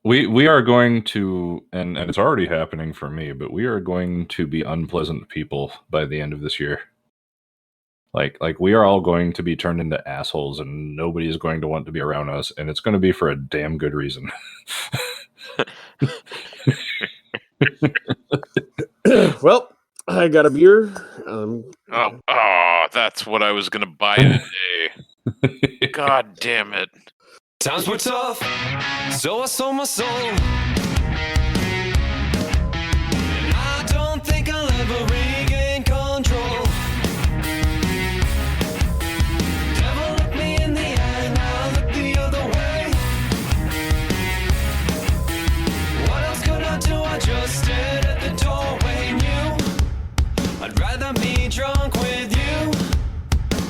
We are going to, and it's already happening for me, but we are going to be unpleasant people by the end of this year. Like we are all going to be turned into assholes, and nobody is going to want to be around us, and it's going to be for a damn good reason. Well, I got a beer. That's what I was gonna buy today. God damn it! Times were tough, so I sold my soul. And I don't think I'll ever regain control. Devil looked me in the eye, and I looked the other way. What else could I do? I just stared at the doorway, knew I'd rather be drunk with you.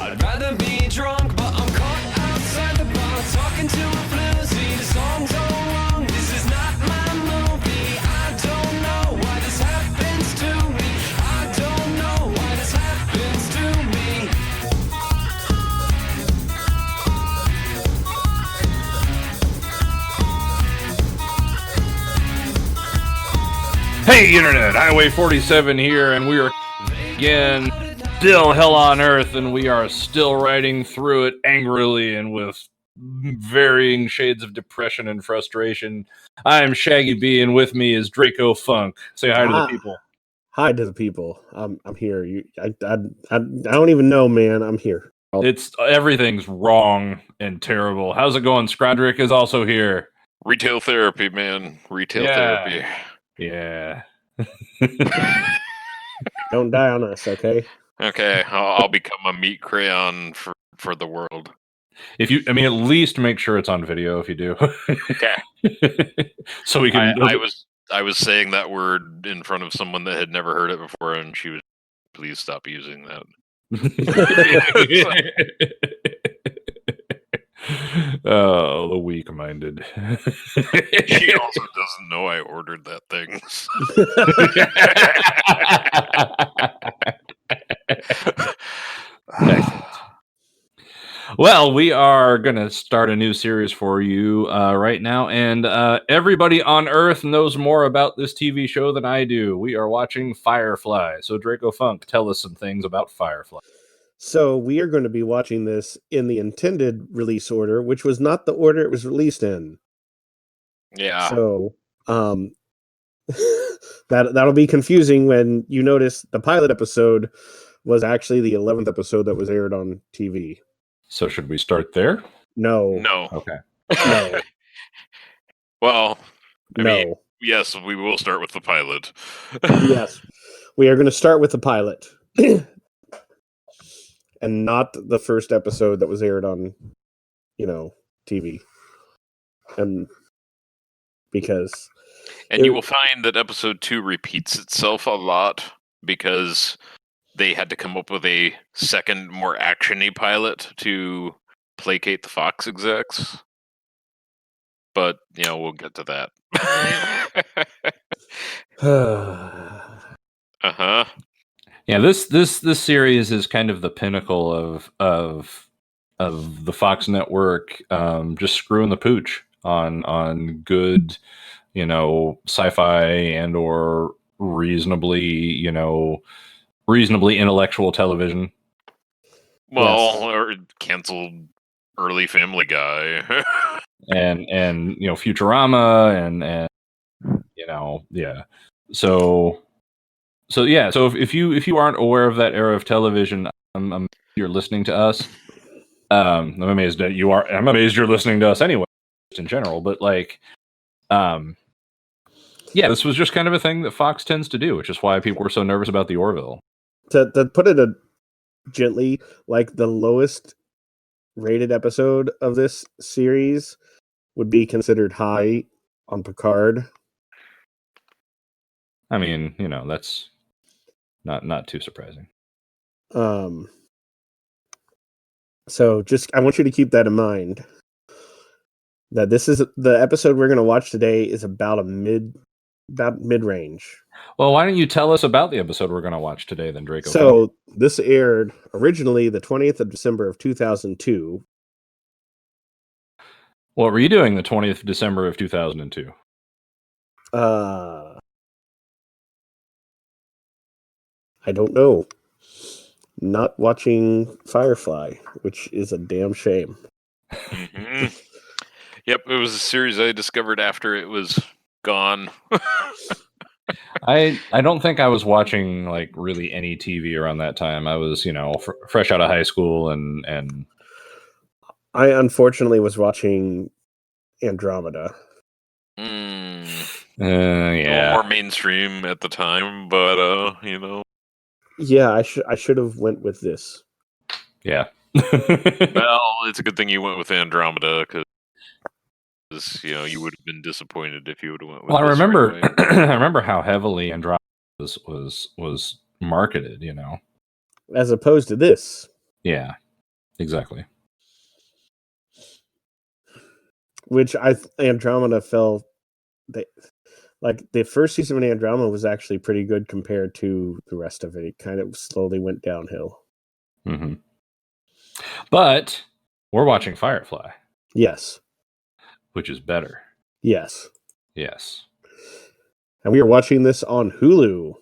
I'd rather be drunk, but I'm caught outside the bar, talking to a floozy. The song's all wrong, this is not my movie. I don't know why this happens to me. I don't know why this happens to me. Hey, Internet! Highway 47 here, and we are again still hell on earth, and we are still riding through it angrily and with varying shades of depression and frustration. I am Shaggy B, and with me is Dracofunk. Say hi to the people. Hi to the people. I'm here. I don't even know, man. I'm here. Everything's wrong and terrible. How's it going? Scrodrick is also here. Retail therapy, man. Retail therapy. Yeah. Don't die on us, okay? Okay, I'll become a meat crayon for the world. At least make sure it's on video if you do. Okay. So we can. I was saying that word in front of someone that had never heard it before, and she was, please stop using that. Oh, the weak-minded. She also doesn't know I ordered that thing. Well, we are going to start a new series for you right now, and everybody on Earth knows more about this TV show than I do. We are watching Firefly. So, Dracofunk, tell us some things about Firefly. So, we are going to be watching this in the intended release order, which was not the order it was released in. Yeah. So, that'll be confusing when you notice the pilot episode was actually the 11th episode that was aired on TV. So should we start there? No. Okay. No. Well, I no. mean, yes, we will start with the pilot. Yes. We are going to start with the pilot. And not the first episode that was aired on, TV. And because... And you will find that episode 2 repeats itself a lot because they had to come up with a second, more action-y pilot to placate the Fox execs. But, we'll get to that. Uh-huh. Yeah, this series is kind of the pinnacle of the Fox network just screwing the pooch on good, sci-fi and or reasonably intellectual television. Well, or canceled early Family Guy. and Futurama and yeah. So if you aren't aware of that era of television, you're listening to us. I'm amazed that you are. I'm amazed you're listening to us anyway, just in general. But this was just kind of a thing that Fox tends to do, which is why people were so nervous about the Orville. To put it gently, like the lowest rated episode of this series would be considered high on Picard. I mean, that's not too surprising. So I want you to keep that in mind. That this is the episode we're going to watch today is about mid-range. Well, why don't you tell us about the episode we're going to watch today, then, Draco? So this aired originally the 20th of December of 2002. What were you doing the 20th December of 2002? I don't know. Not watching Firefly, which is a damn shame. Mhm. Yep, it was a series I discovered after it was gone. I don't think I was watching like really any TV around that time. I was, fresh out of high school and I unfortunately was watching Andromeda. A little yeah. more mainstream at the time, but Yeah, I should have went with this. Yeah. well, it's a good thing you went with Andromeda because you would have been disappointed if you would have went with. Well, I this remember right away. I remember how heavily Andromeda was marketed, As opposed to this, Yeah. Exactly. which Andromeda fell. Like the first season of Andromeda was actually pretty good compared to the rest of it. It kind of slowly went downhill. Mm-hmm. But we're watching Firefly, Yes. which is better. Yes. Yes. And we are watching this on Hulu.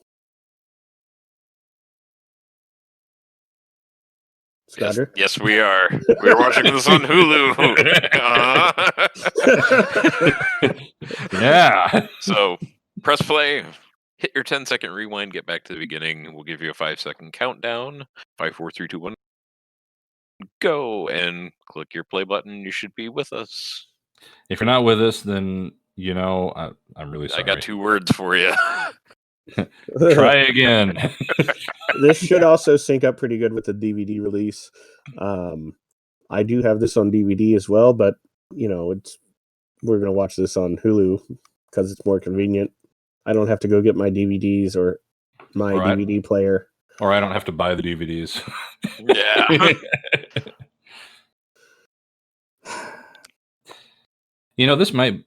Scrodrick? Yes, we are. We're watching this on Hulu. Yeah. So press play, hit your 10-second rewind, get back to the beginning. We'll give you a 5-second countdown. 5, 4, 3, 2, 1. Go and click your play button. You should be with us. If you're not with us, then I'm really sorry. I got 2 words for you. Try again. This should also sync up pretty good with the DVD release. I do have this on DVD as well, but we're gonna watch this on Hulu because it's more convenient. I don't have to go get my DVDs or my DVD player. Or I don't have to buy the DVDs. Yeah.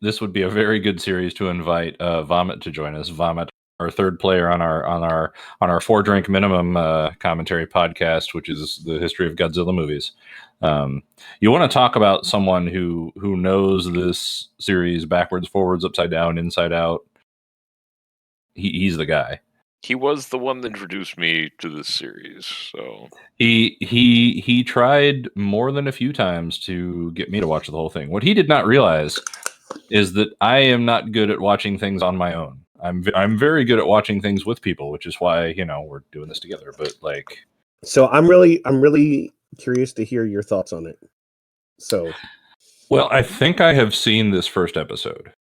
This would be a very good series to invite Vomit to join us. Vomit, our third player on our 4-drink minimum commentary podcast, which is the history of Godzilla movies. You want to talk about someone who knows this series backwards, forwards, upside down, inside out. He's the guy. He was the one that introduced me to this series. So he tried more than a few times to get me to watch the whole thing. What he did not realize is that I am not good at watching things on my own. I'm very good at watching things with people, which is why we're doing this together. But so I'm really curious to hear your thoughts on it. So, well, I think I have seen this first episode.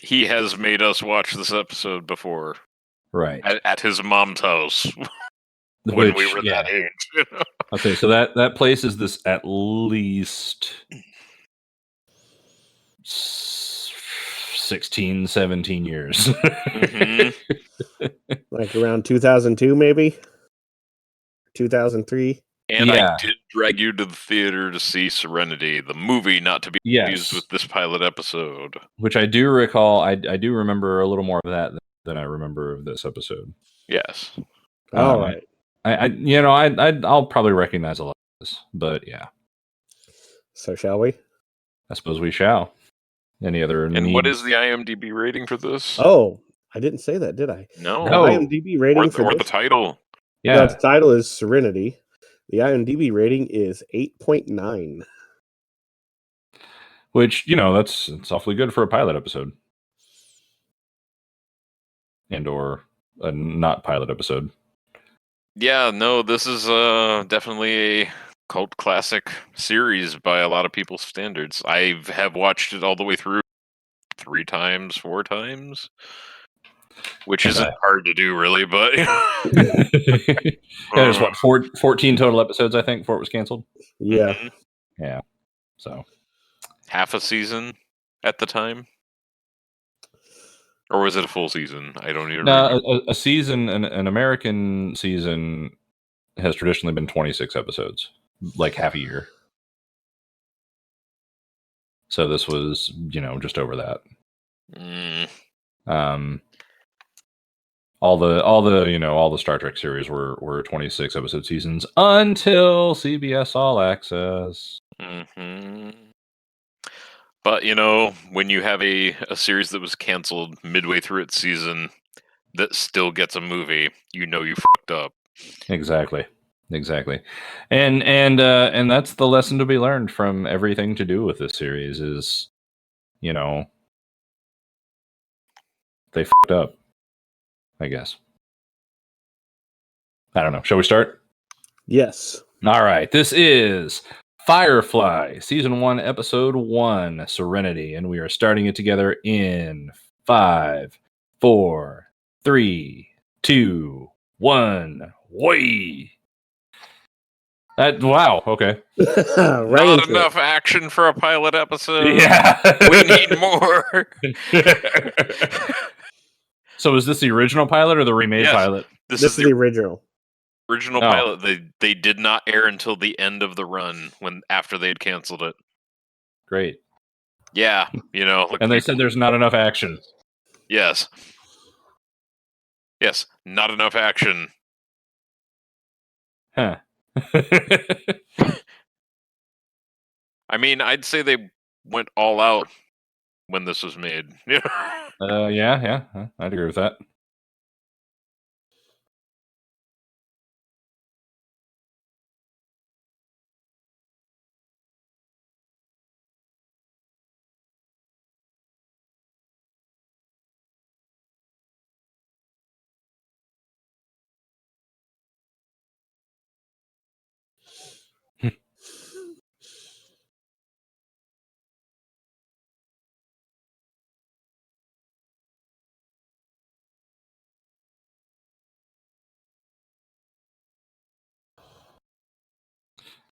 he has made us watch this episode before. Right. At his mom's house when we were that age. Okay, so that places this at least 16, 17 years. Mm-hmm. like around 2002, maybe 2003. And I did drag you to the theater to see Serenity, the movie, not to be confused with this pilot episode. Which I do recall. I do remember a little more of that than I remember of this episode. Yes. All right. I'll probably recognize a lot of this, but yeah. So shall we? I suppose we shall. Any other? And what is the IMDb rating for this? Oh, I didn't say that, did I? No. The IMDb rating or the title. Yeah. No, the title is Serenity. The IMDb rating is 8.9. Which, it's awfully good for a pilot episode. And or a not pilot episode. Yeah, no, this is definitely a cult classic series by a lot of people's standards. I have watched it all the way through 3 times, 4 times, which isn't hard to do, really, but... There's 14 total episodes, I think, before it was canceled? Yeah. Mm-hmm. Yeah. So. Half a season at the time? Or was it a full season? I don't even remember. A season, an American season has traditionally been 26 episodes, like half a year. So this was, just over that. All the Star Trek series were 26 episode seasons until CBS All Access. Mm-hmm. But when you have a series that was canceled midway through its season that still gets a movie, you fucked up. Exactly. And that's the lesson to be learned from everything to do with this series is, they fucked up, I guess. I don't know. Shall we start? Yes. All right. This is Firefly, Season 1, Episode 1, Serenity. And we are starting it together in 5, 4, 3, 2, 1. Way. Wow. Okay. Right Not into enough action for a pilot episode. Yeah. We need more. So is this the original pilot or the remade Yes. pilot? This is the original. original Oh. pilot. They did not air until the end of the run after they had canceled it. Great. Yeah, look, And they said there's not enough action. yes, not enough action. Huh. I mean, I'd say they went all out when this was made. Yeah, I'd agree with that.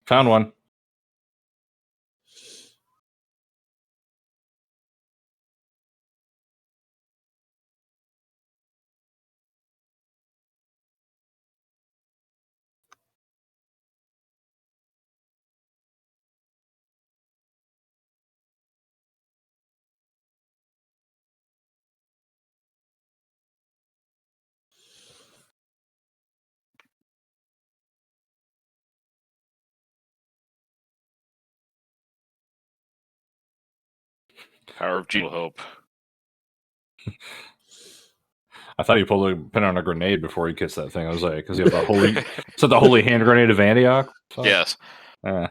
Found one. Power of G will help. I thought he pulled a pin on a grenade before he kissed that thing. I was like, because he had the holy, is that the holy hand grenade of Antioch? Fuck. Yes. And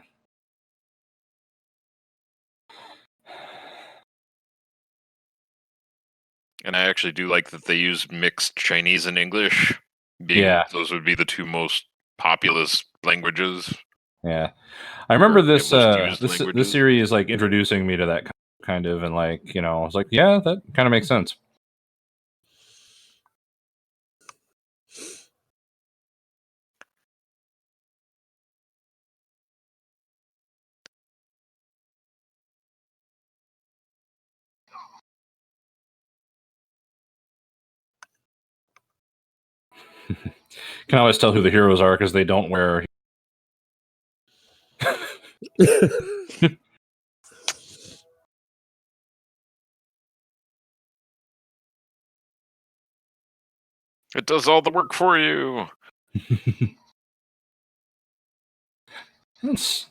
I actually do like that they use mixed Chinese and English. Yeah. Those would be the two most populous languages. Yeah. I remember this most used this languages. series like introducing me to that kind of, and like, I was like, yeah, that kind of makes sense. Can always tell who the heroes are because they don't wear. It does all the work for you. It's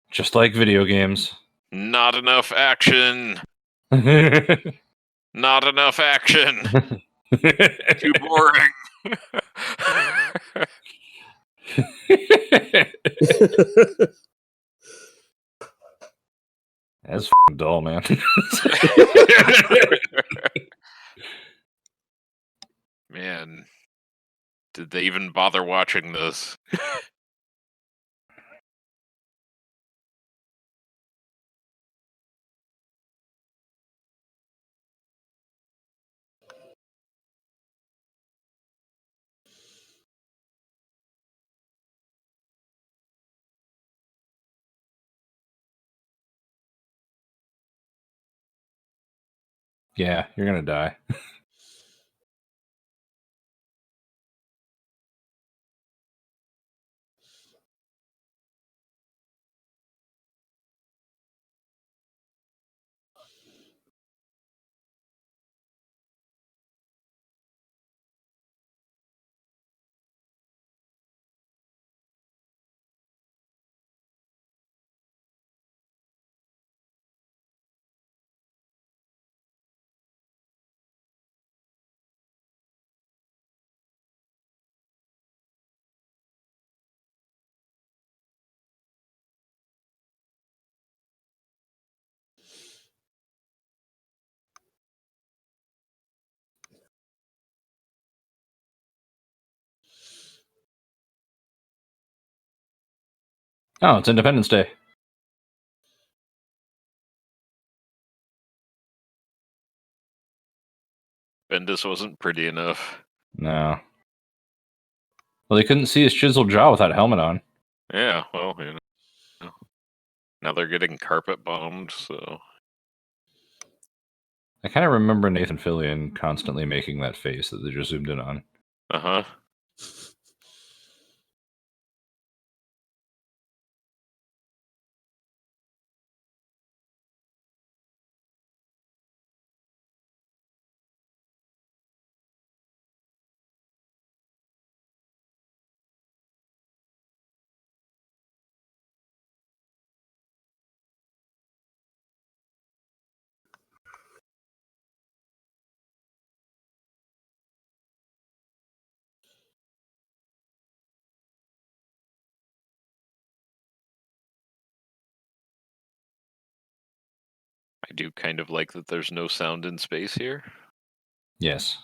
just like video games. Not enough action. Not enough action. Too boring. That's dull, man. Man, did they even bother watching this? Yeah, you're gonna die. Oh, it's Independence Day. Bendis wasn't pretty enough. No. Well, they couldn't see his chiseled jaw without a helmet on. Yeah, well, now they're getting carpet bombed, so. I kind of remember Nathan Fillion constantly making that face that they just zoomed in on. Uh-huh. I do kind of like that there's no sound in space here. Yes.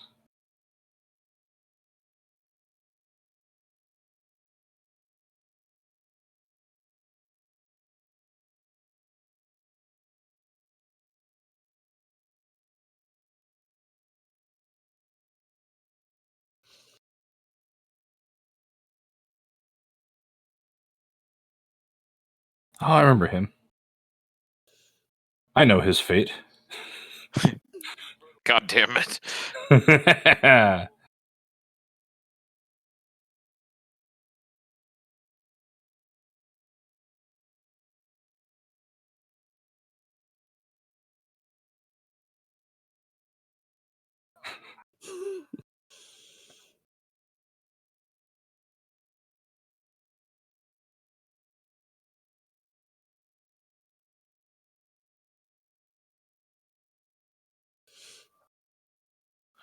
Oh, I remember him. I know his fate. God damn it.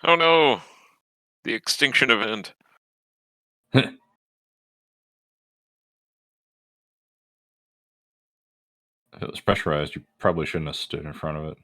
Oh no! The extinction event. If it was pressurized, you probably shouldn't have stood in front of it.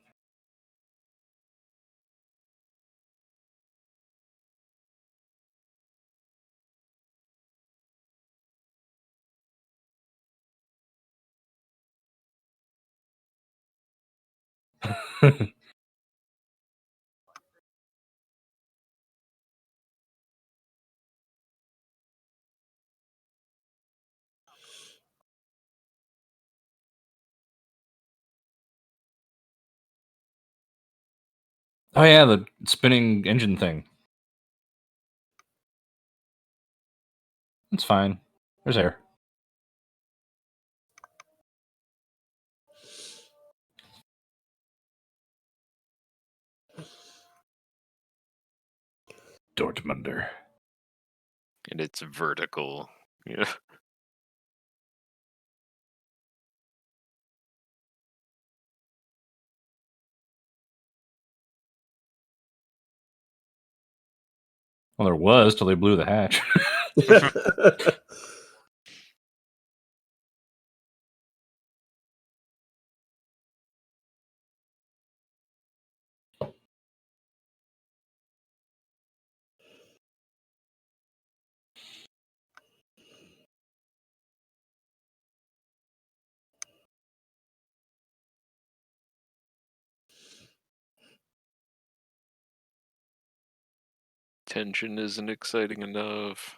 Oh yeah, the spinning engine thing. It's fine. There's air. Dortmunder. And it's vertical. Yeah. Well, there was till they blew the hatch. Tension isn't exciting enough.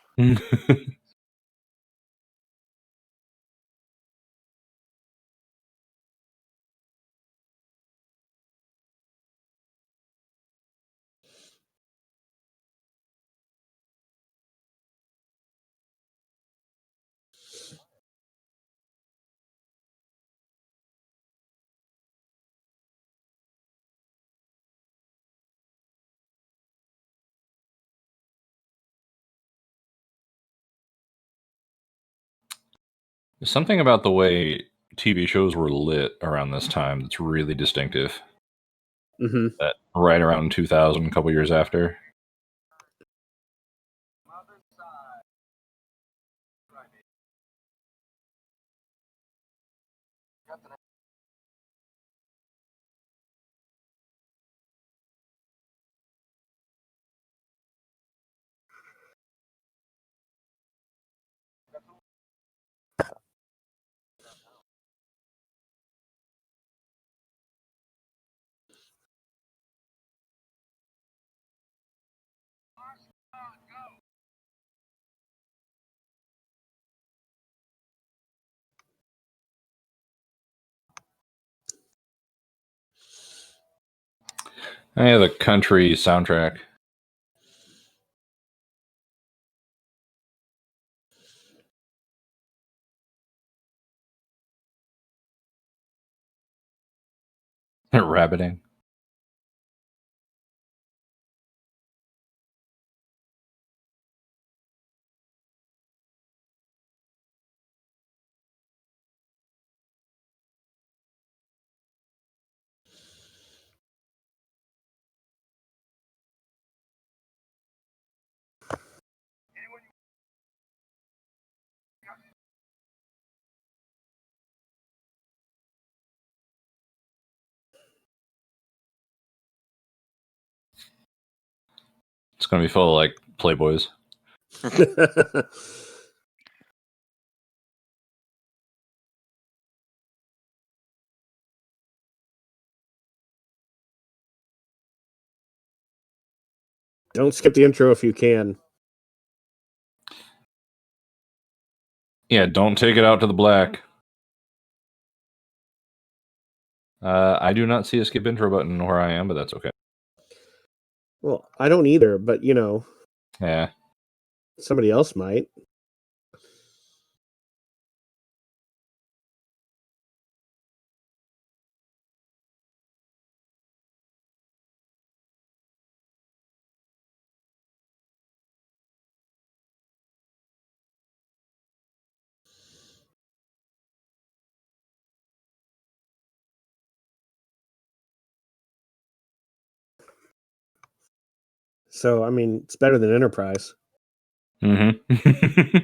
Something about the way TV shows were lit around this time that's really distinctive. hmm That right around 2000, a couple years after. Yeah, the country soundtrack. Rabbiting. It's going to be full of like Playboys. Don't skip the intro if you can. Yeah, don't take it out to the black. I do not see a skip intro button where I am, but that's okay. Well, I don't either, but Yeah. somebody else might. So, I mean, it's better than Enterprise. Mm-hmm.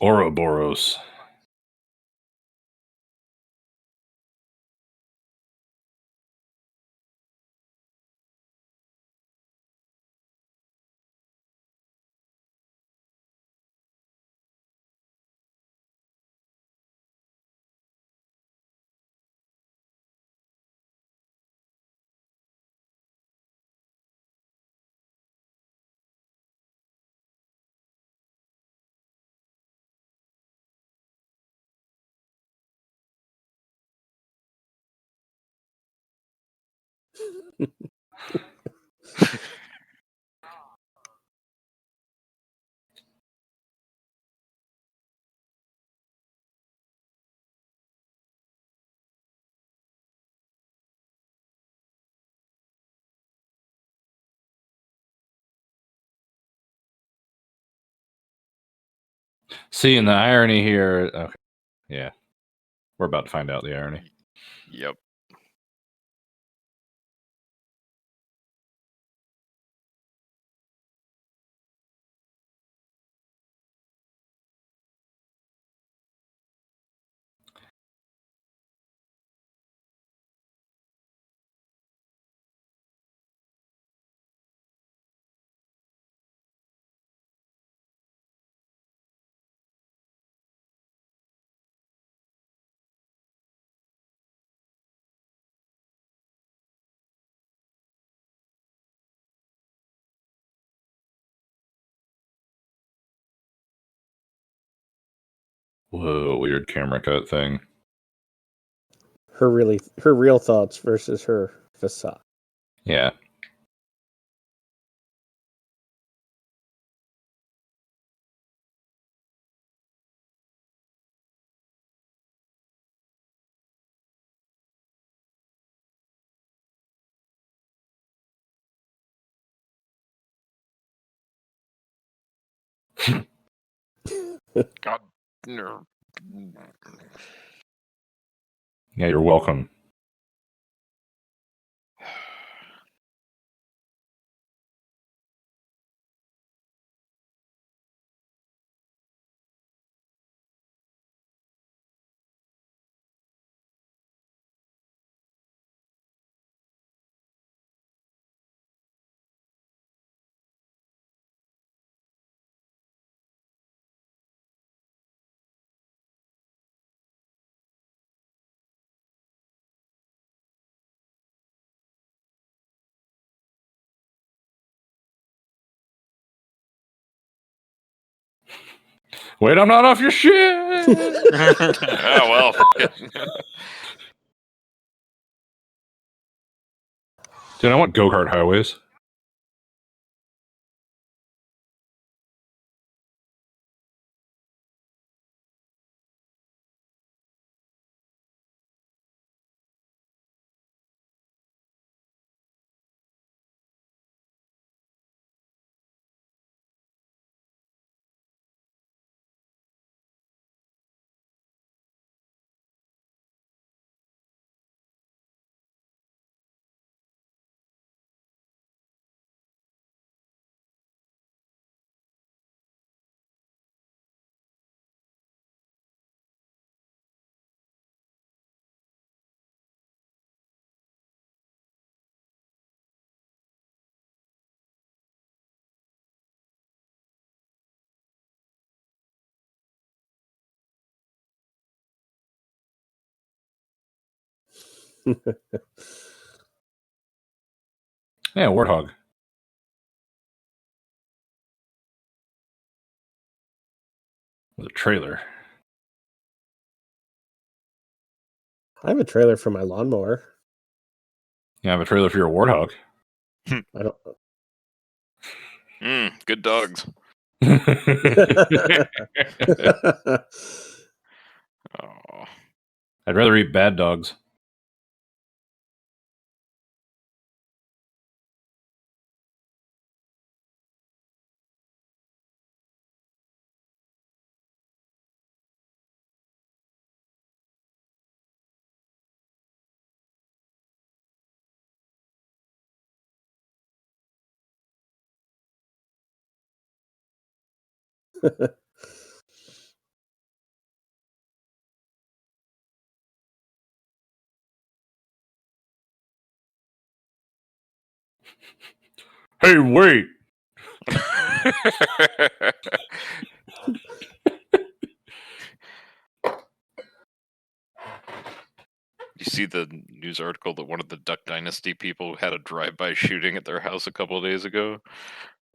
Ouroboros. See, and the irony here. Okay, yeah, we're about to find out the irony. Yep. Whoa, weird camera cut thing. Her real thoughts versus her facade. Yeah. God. No. Yeah, you're welcome. Wait, I'm not off your shit! Oh, well. Dude, I want go-kart highways. Yeah, Warthog. With a trailer. I have a trailer for my lawnmower. You have a trailer for your Warthog. I don't. Good dogs. Oh. I'd rather eat bad dogs. Hey, wait! You see the news article that one of the Duck Dynasty people had a drive-by shooting at their house a couple of days ago?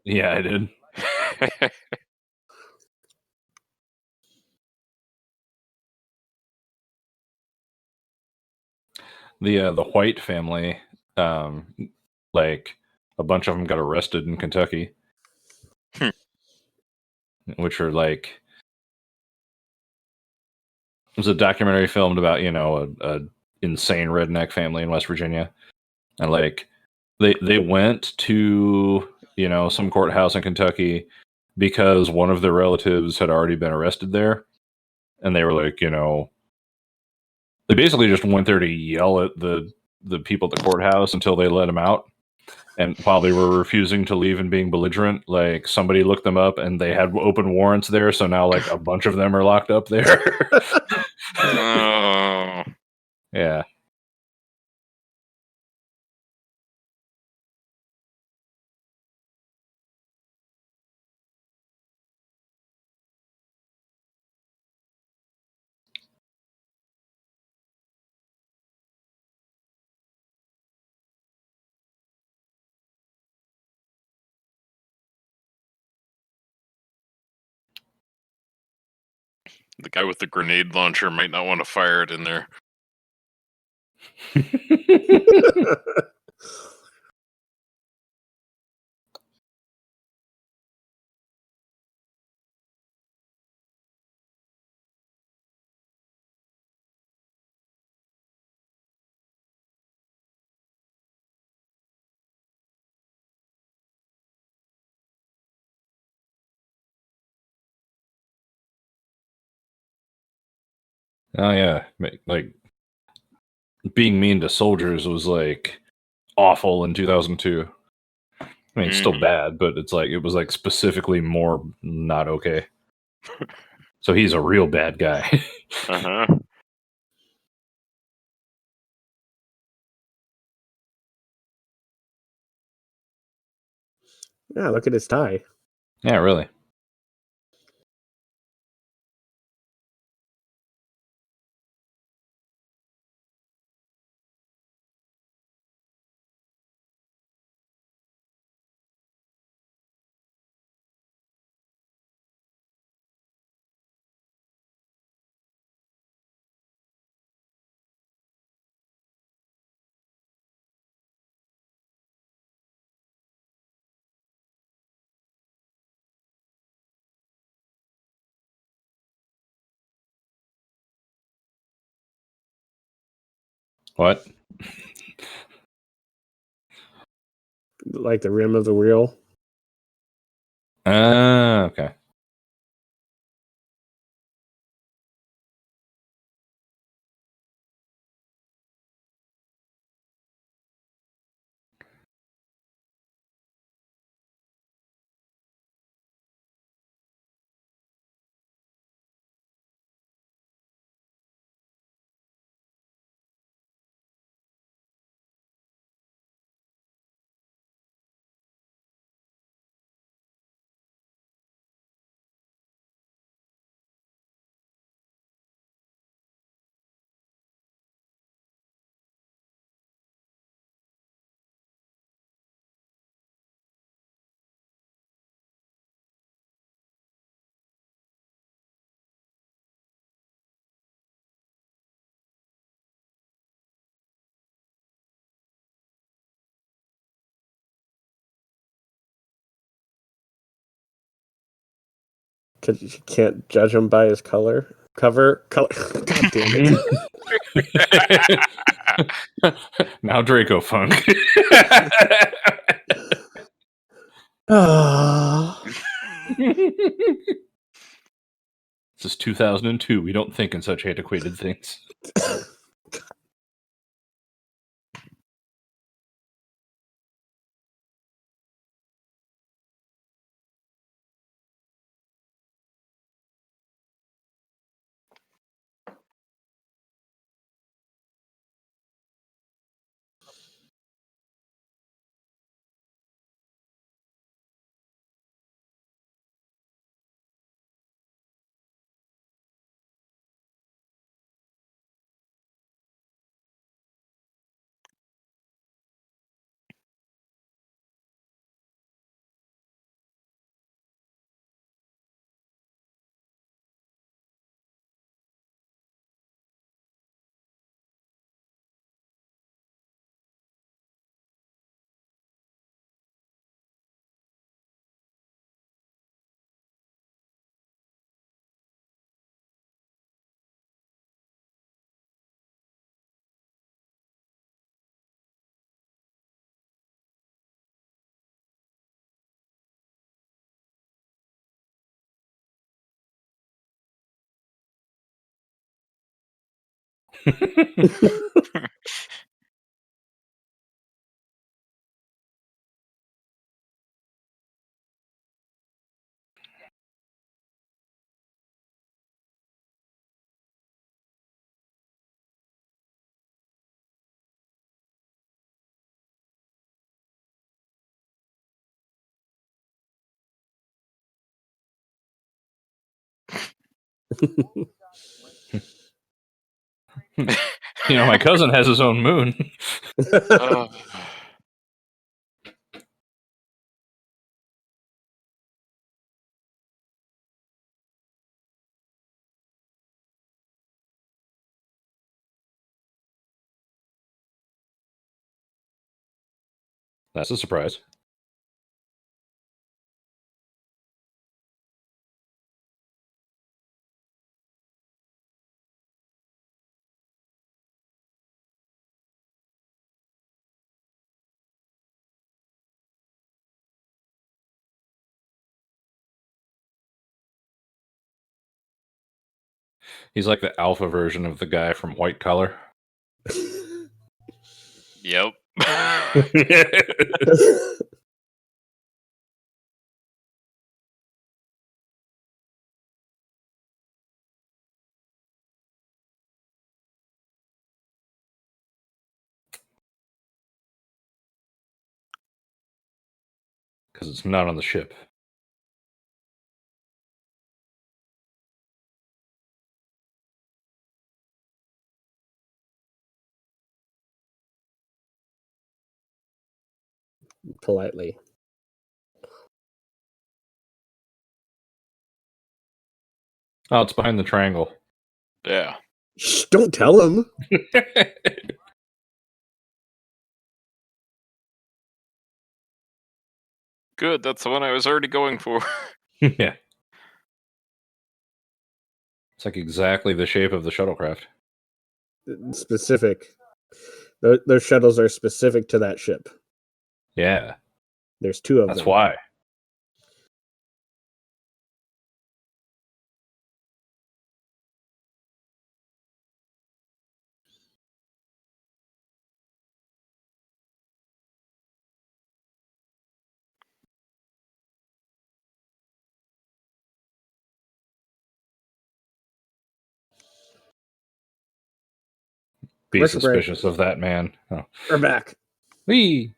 Yeah, I did. The White family, like a bunch of them got arrested in Kentucky, which are like it was a documentary filmed about a insane redneck family in West Virginia, and like they went to some courthouse in Kentucky because one of their relatives had already been arrested there, and they were like they basically just went there to yell at the people at the courthouse until they let him out. And while they were refusing to leave and being belligerent, like somebody looked them up and they had open warrants there. So now like a bunch of them are locked up there. Oh. Yeah. The guy with the grenade launcher might not want to fire it in there. Oh yeah, like being mean to soldiers was like awful in 2002. I mean, it's still Mhm. bad, but it's like it was like specifically more not okay. So he's a real bad guy. Uh-huh. Yeah, look at his tie. Yeah, really. What? Like the rim of the wheel. Okay. Because you can't judge him by his color. Color. God damn it. Now Dracofunk. Ah. This is 2002. We don't think in such antiquated things. My cousin has his own moon. Oh. That's a surprise. He's like the alpha version of the guy from White Collar. Yep. Because it's not on the ship. Politely. Oh, it's behind the triangle. Yeah. Shh, don't tell him. Good. That's the one I was already going for. Yeah. It's like exactly the shape of the shuttlecraft. Specific. Those shuttles are specific to that ship. Yeah. There's two of That's them. why. Be Commercial break. suspicious of that man. Oh. We're back. Whee!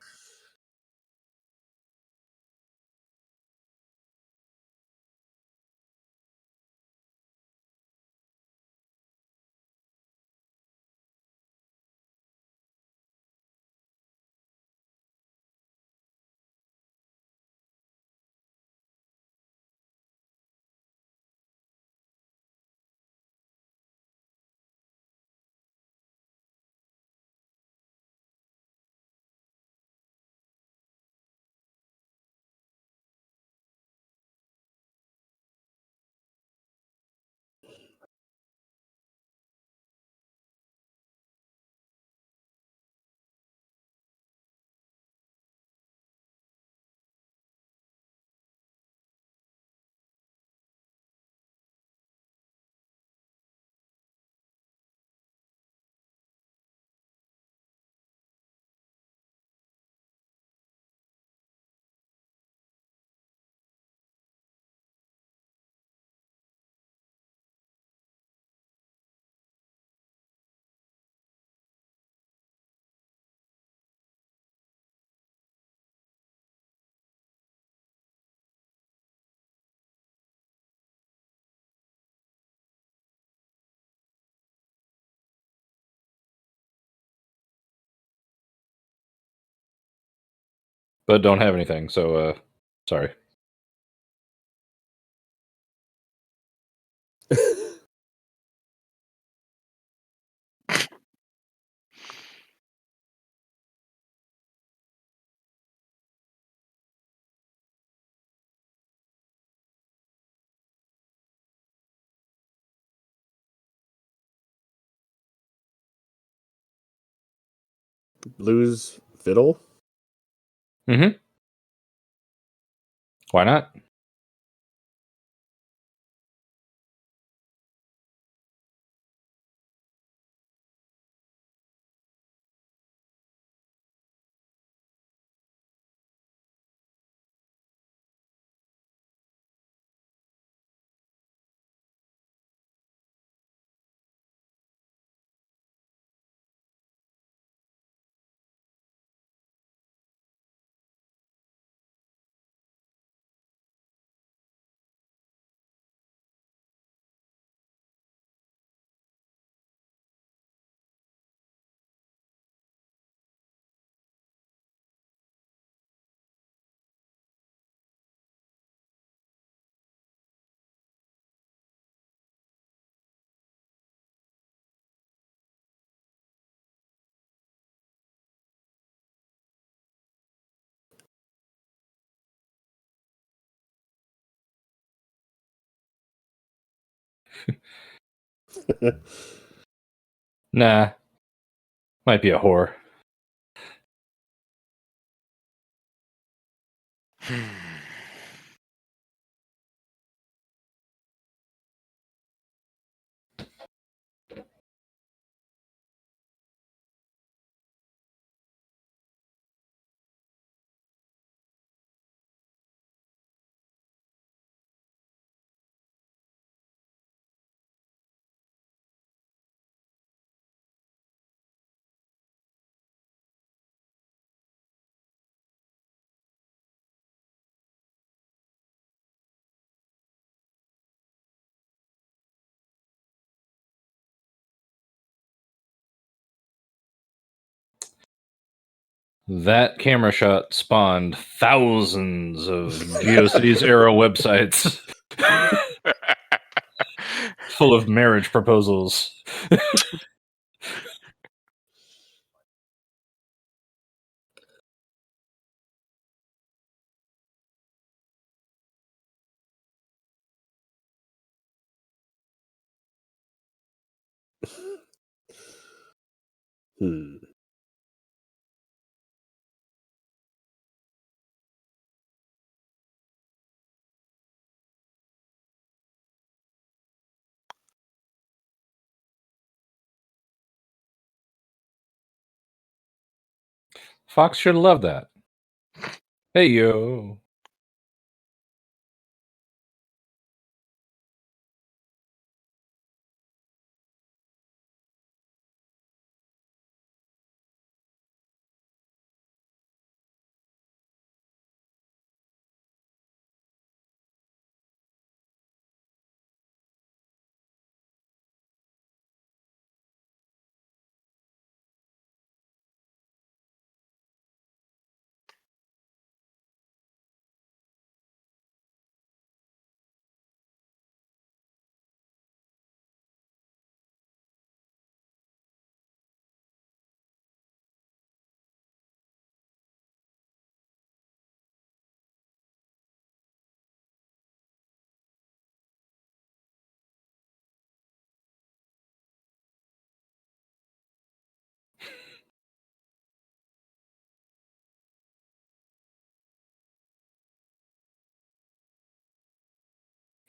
But don't have anything, so sorry. Blues fiddle. Mm-hmm. Why not? Nah, might be a whore. That camera shot spawned thousands of GeoCities era websites full of marriage proposals. Hmm. Fox should have loved that. Hey, yo.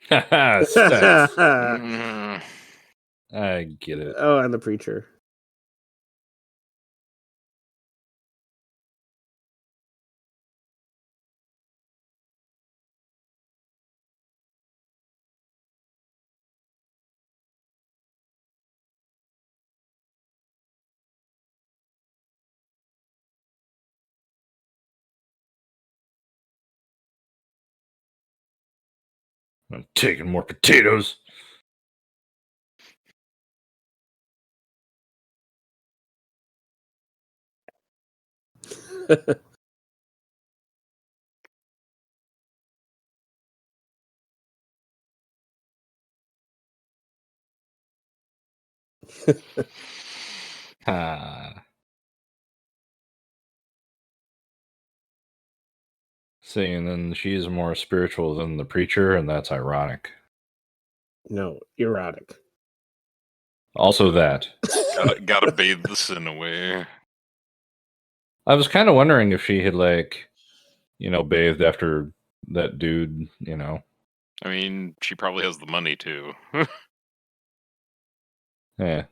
Haha, sex. Mm. I get it. Oh, and the preacher. I'm taking more potatoes. Ah. See, and then she's more spiritual than the preacher, and that's ironic. No, erotic. Also, that. Gotta bathe the sin away. I was kind of wondering if she had, bathed after that dude, I mean, she probably has the money too. Yeah.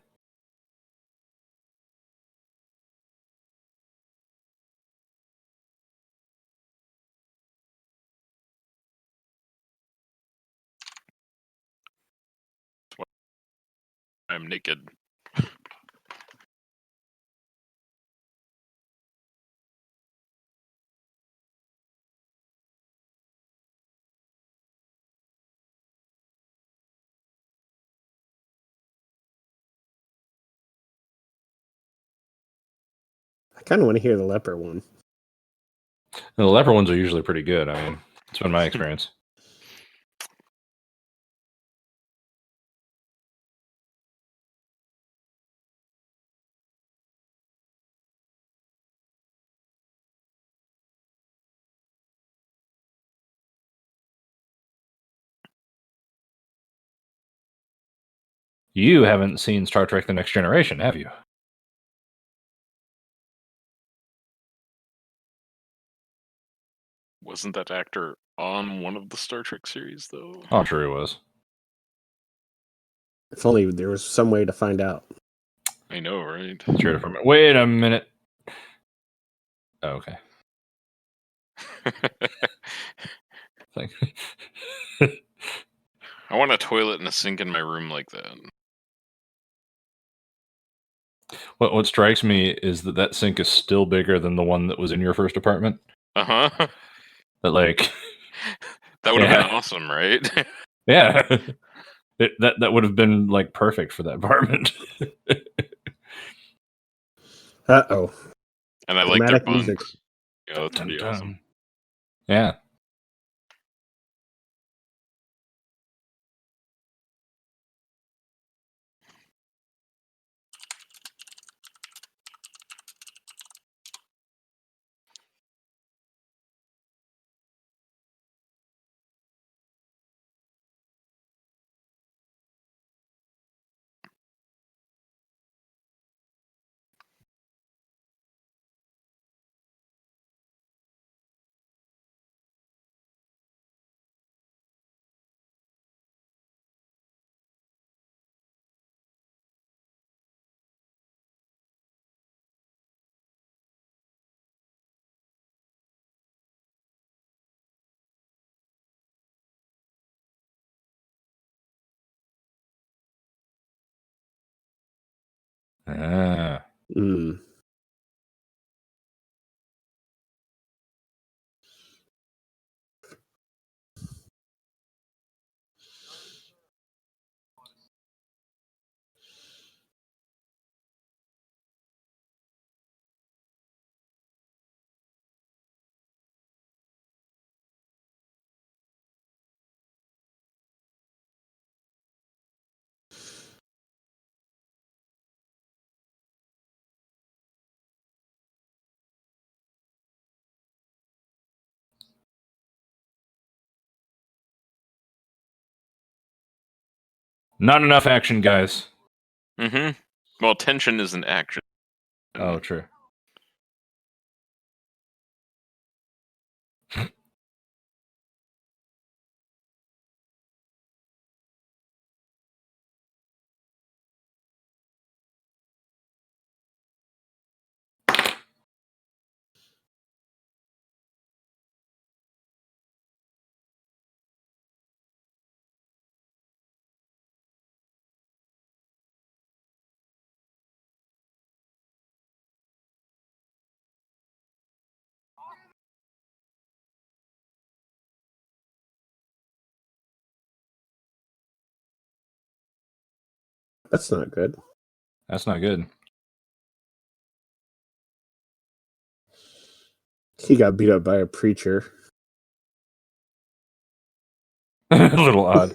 I'm naked. I kind of want to hear the leper one. And the leper ones are usually pretty good. I mean, it's been my experience. You haven't seen Star Trek: The Next Generation, have you? Wasn't that actor on one of the Star Trek series, though? Oh, true, he was. If only there was some way to find out. I know, right? True. Wait a minute. Oh, okay. Thank- I want a toilet and a sink in my room like that. What strikes me is that sink is still bigger than the one that was in your first apartment. Uh huh. That like, That would have Yeah. been awesome, right? yeah, that would have been like perfect for that apartment. Uh-oh. And I like their Dramatic music. bunks. Yeah, that's pretty Dun, awesome. dun. Yeah. Ah. Mm. Not enough action, guys. Mm-hmm. Well, tension is an action. Oh, true. That's not good. That's not good. He got beat up by a preacher. A little odd.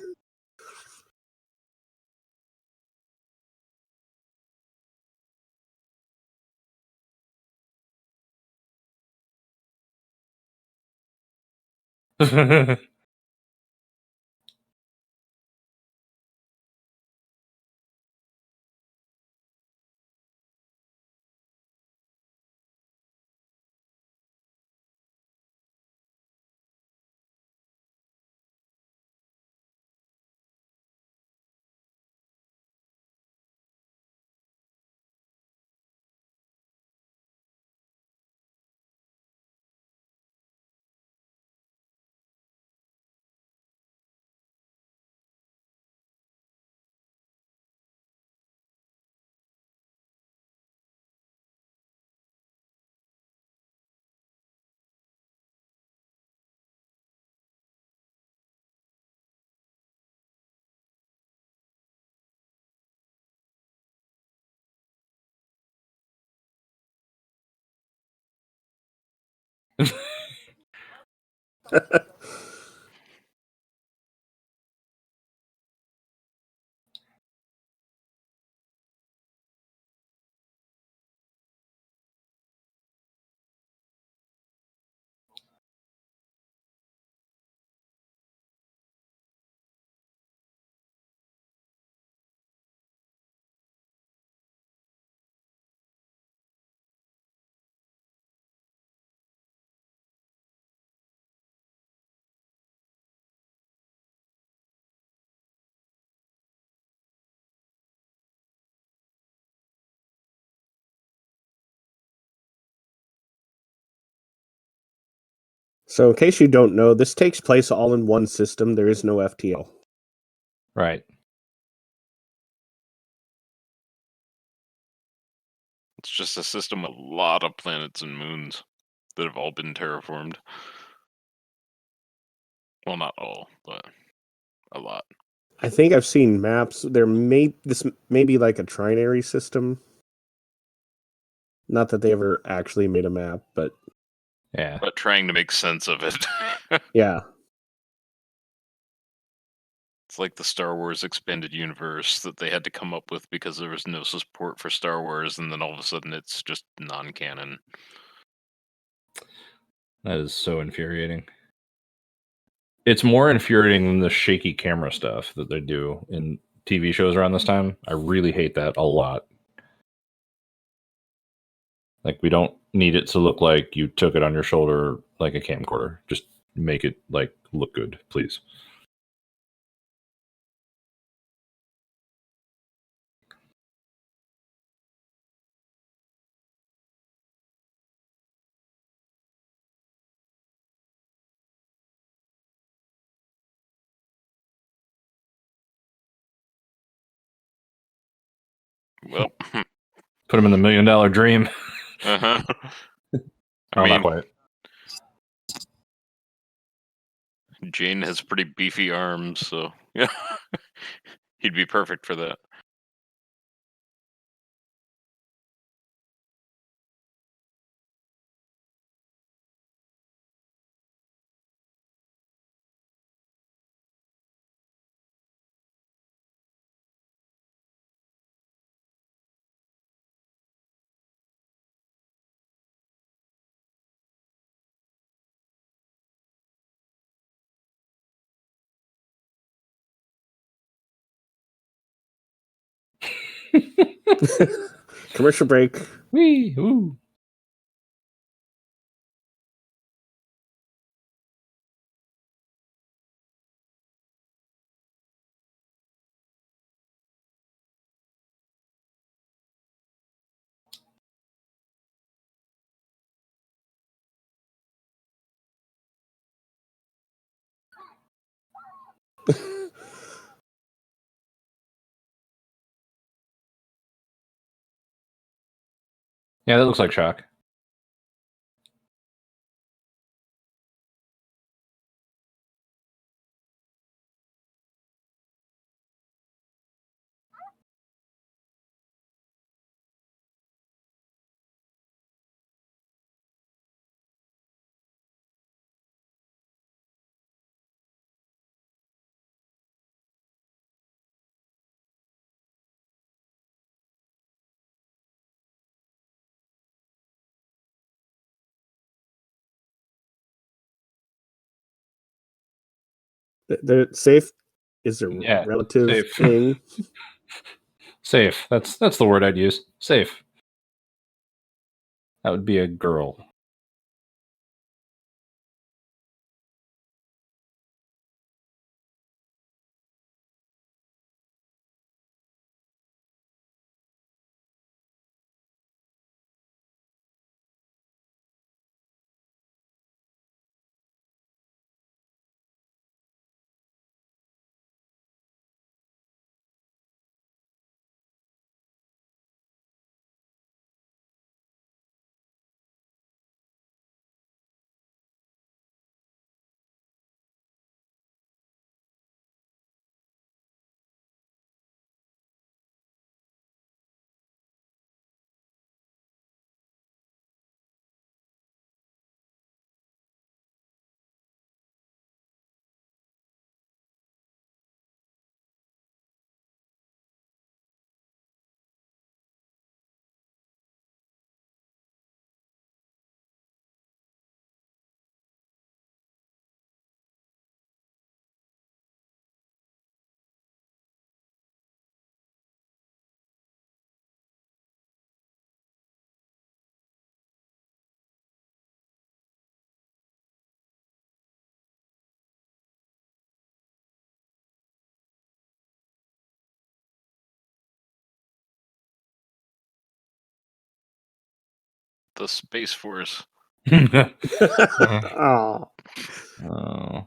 So, in case you don't know, this takes place all in one system. There is no FTL. Right. It's just a system with a lot of planets and moons that have all been terraformed. Well, not all, but a lot. I think I've seen maps. This may be like a trinary system. Not that they ever actually made a map, but Yeah. But trying to make sense of it. yeah. It's like the Star Wars expanded universe that they had to come up with because there was no support for Star Wars, and then all of a sudden it's just non-canon. That is so infuriating. It's more infuriating than the shaky camera stuff that they do in TV shows around this time. I really hate that a lot. Like, we don't need it to look like you took it on your shoulder like a camcorder. Just make it like look good, please. Well, Put him in the $1 million dream. uh-huh. I Oh, mean, not quite. Jane has pretty beefy arms, so yeah, he'd be perfect for that. Commercial break. Wee, ooh. Yeah, that looks like Shock. The safe is a Yeah, relative safe. thing. Safe. That's the word I'd use. Safe. That would be a girl. The Space Force. Oh. Oh.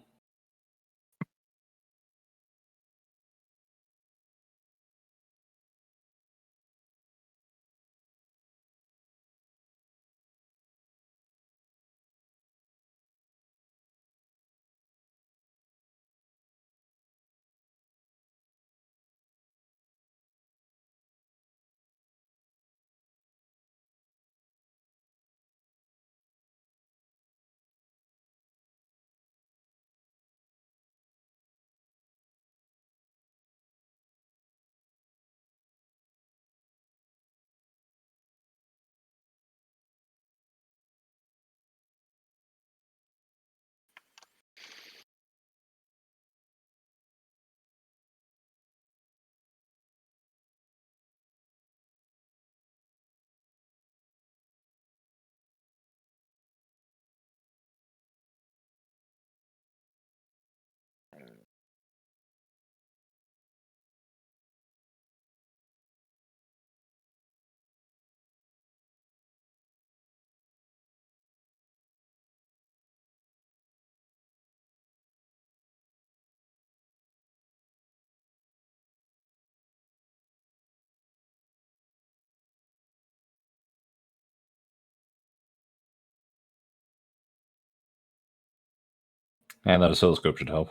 And that oscilloscope should help.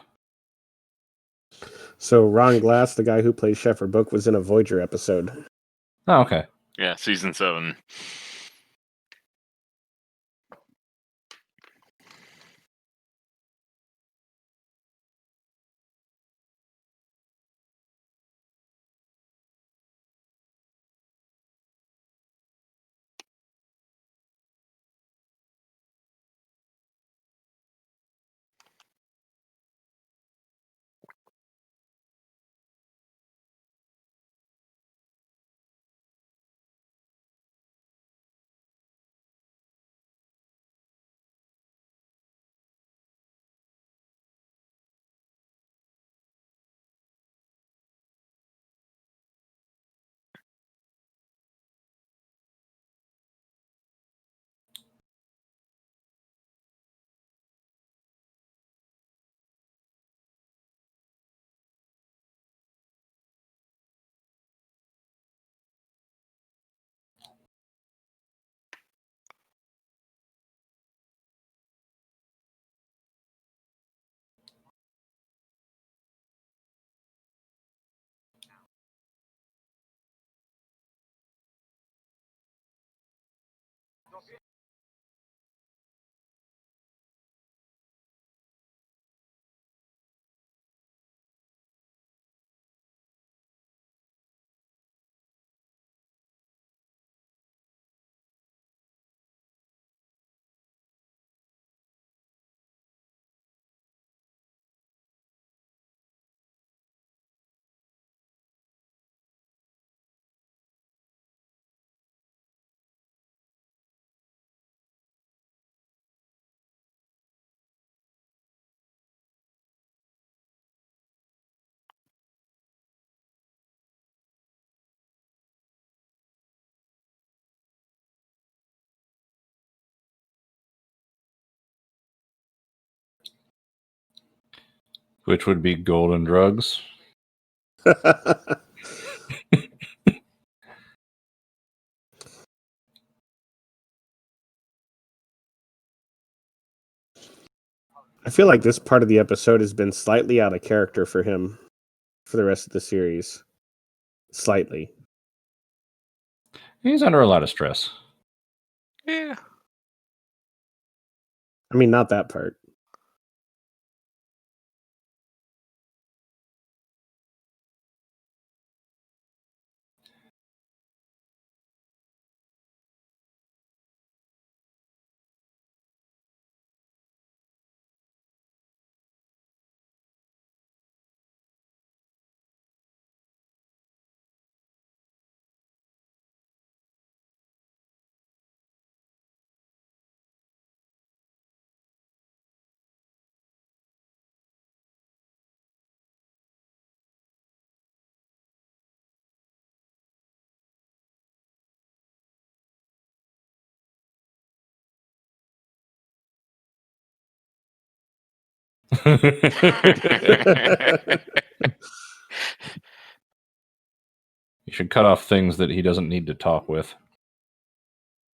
So Ron Glass, the guy who plays Shepard Book, was in a Voyager episode. Oh, okay. Yeah, season 7. Which would be golden drugs. I feel like this part of the episode has been slightly out of character for him for the rest of the series. Slightly. He's under a lot of stress. Yeah. I mean, not that part. You should cut off things that he doesn't need to talk with.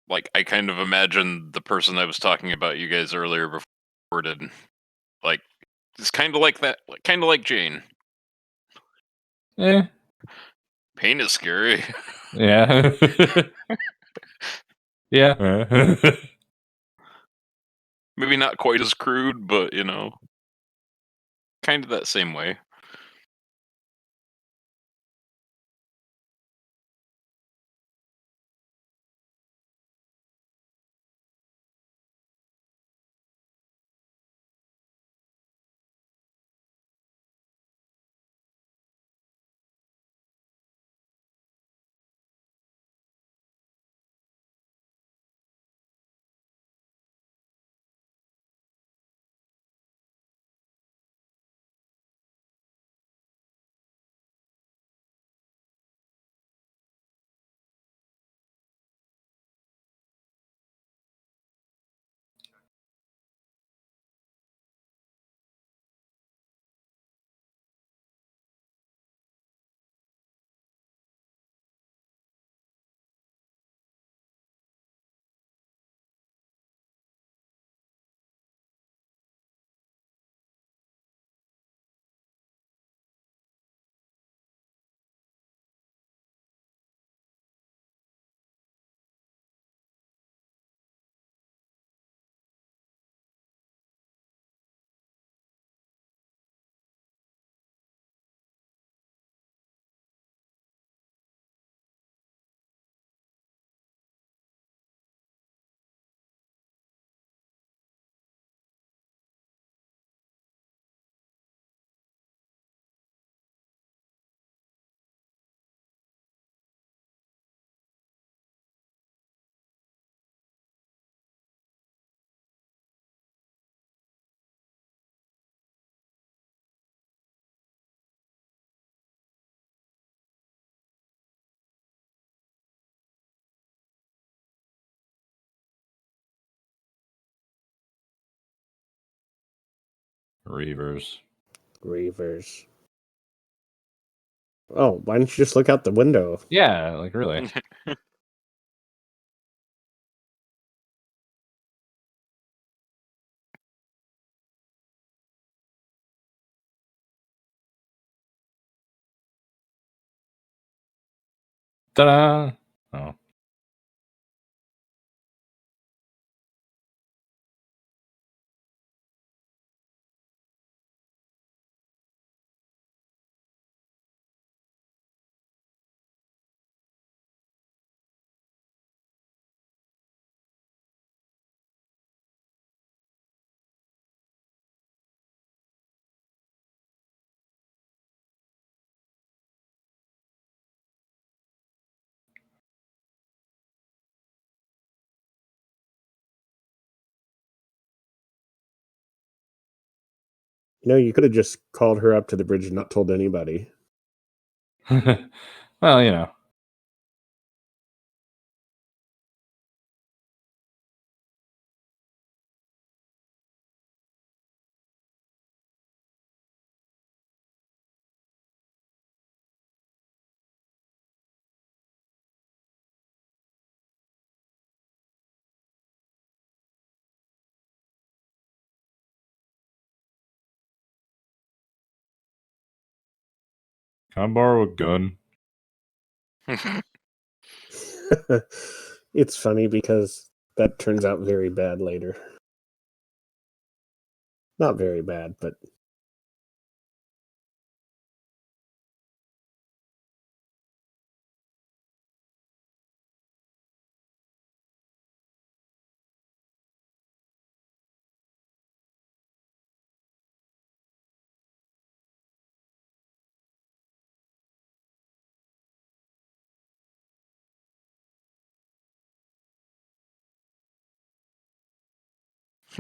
Like, I kind of imagine the person I was talking about you guys earlier before did. Like, it's kind of like that. Kind of like Jane. Eh. Pain is scary. Yeah. Yeah. Maybe not quite as crude, but, kind of that same way. Reavers. Reavers. Oh, why don't you just look out the window? Yeah, like really. Ta-da! Oh. You could have just called her up to the bridge and not told anybody. Well, you know. Can I borrow a gun? It's funny because that turns out very bad later. Not very bad, but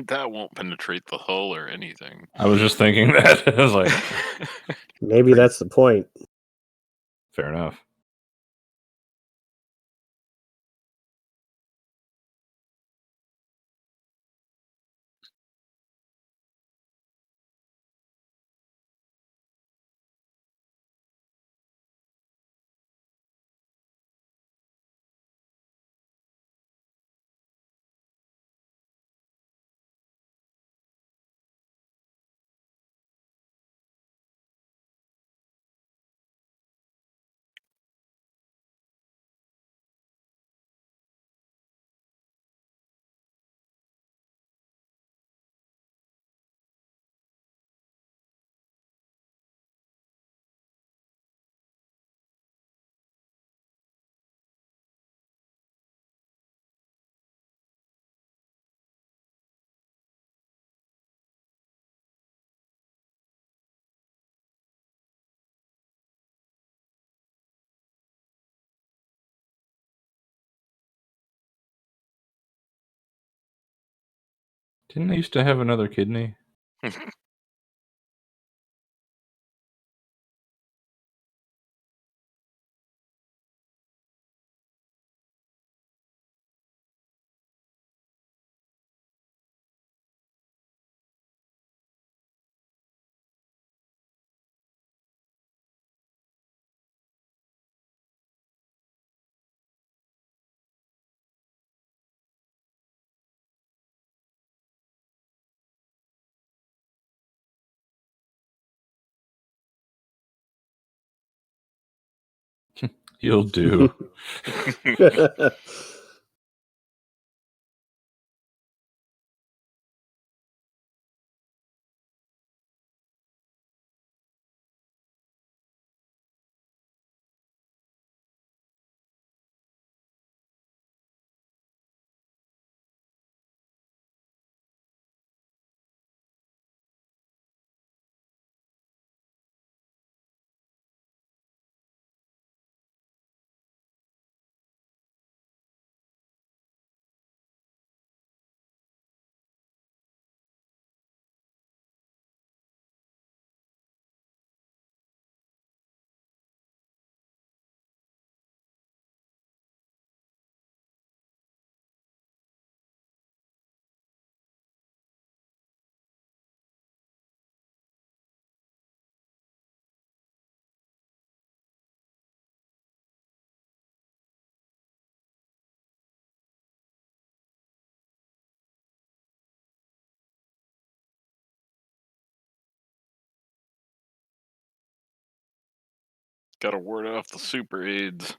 That won't penetrate the hull or anything. I was just thinking that. I was like, maybe that's the point. fair enough. Didn't I used to have another kidney? You'll do. Gotta ward off the super AIDS.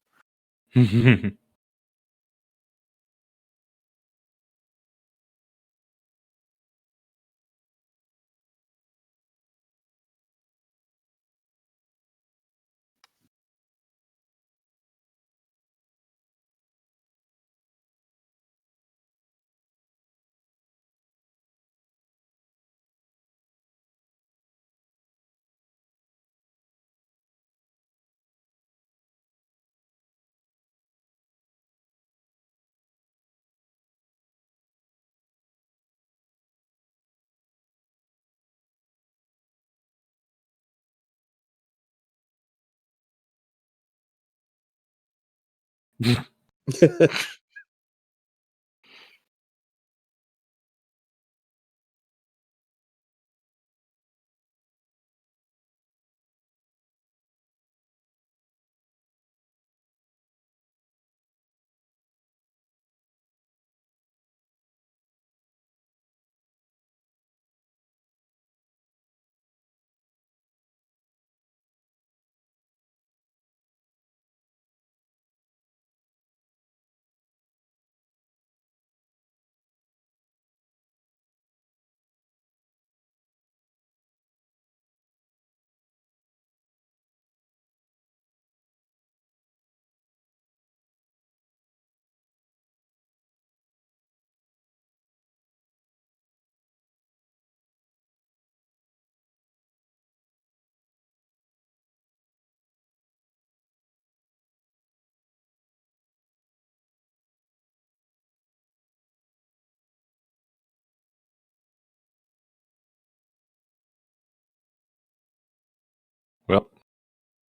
Well,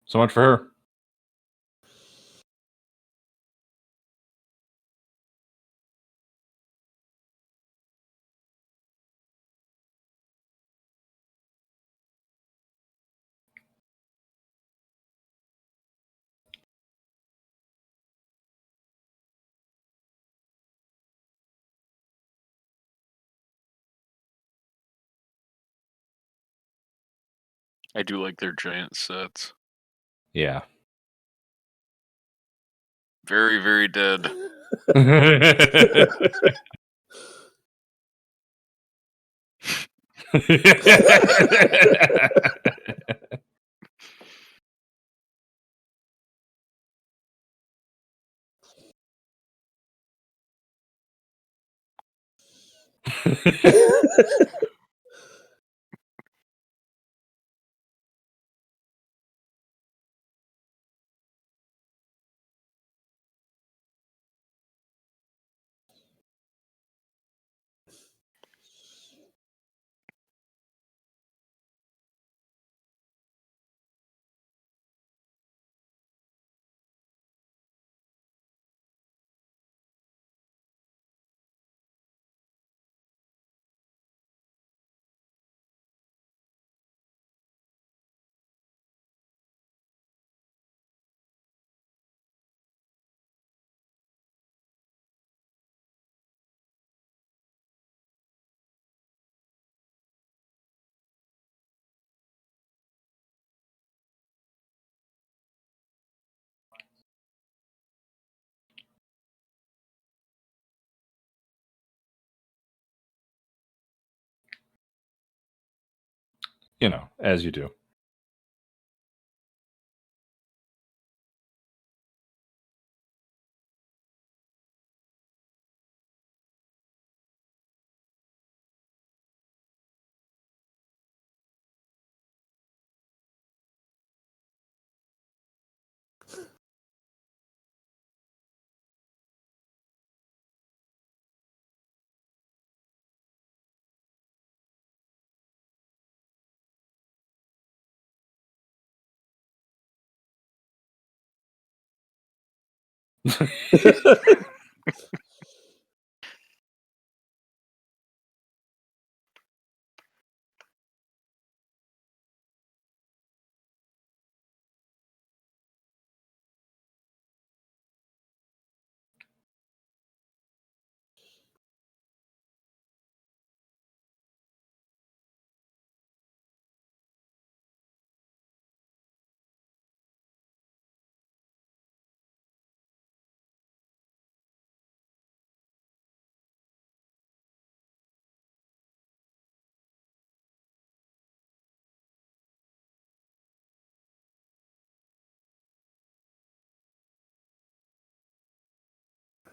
so much for her. I do like their giant sets. Yeah. Very, very dead. as you do.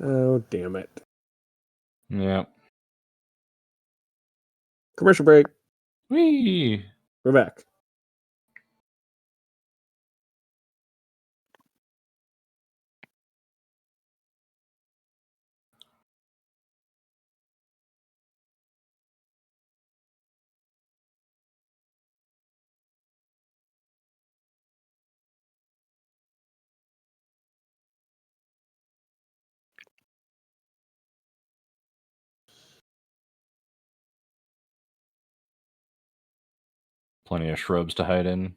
Oh, damn it. Yeah. Commercial break. Whee! We're back. Plenty of shrubs to hide in.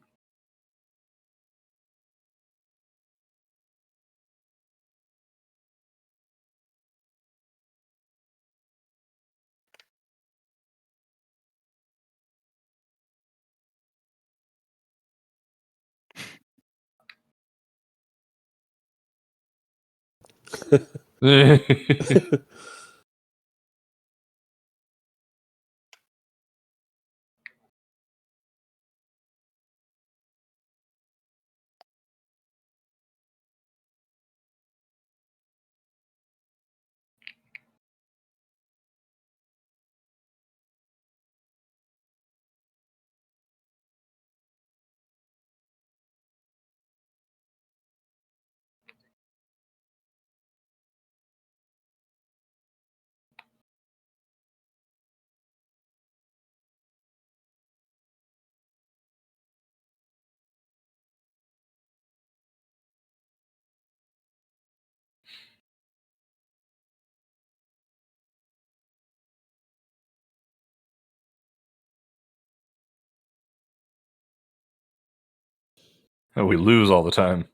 Oh, we lose all the time.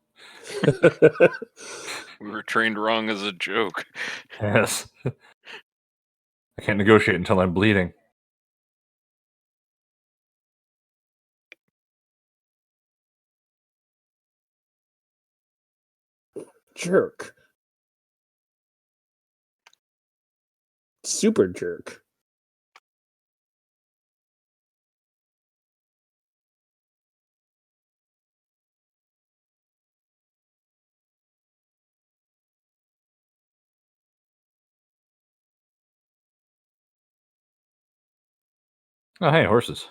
We were trained wrong as a joke. Yes. I can't negotiate until I'm bleeding. Jerk. Super jerk. Oh, hey, horses.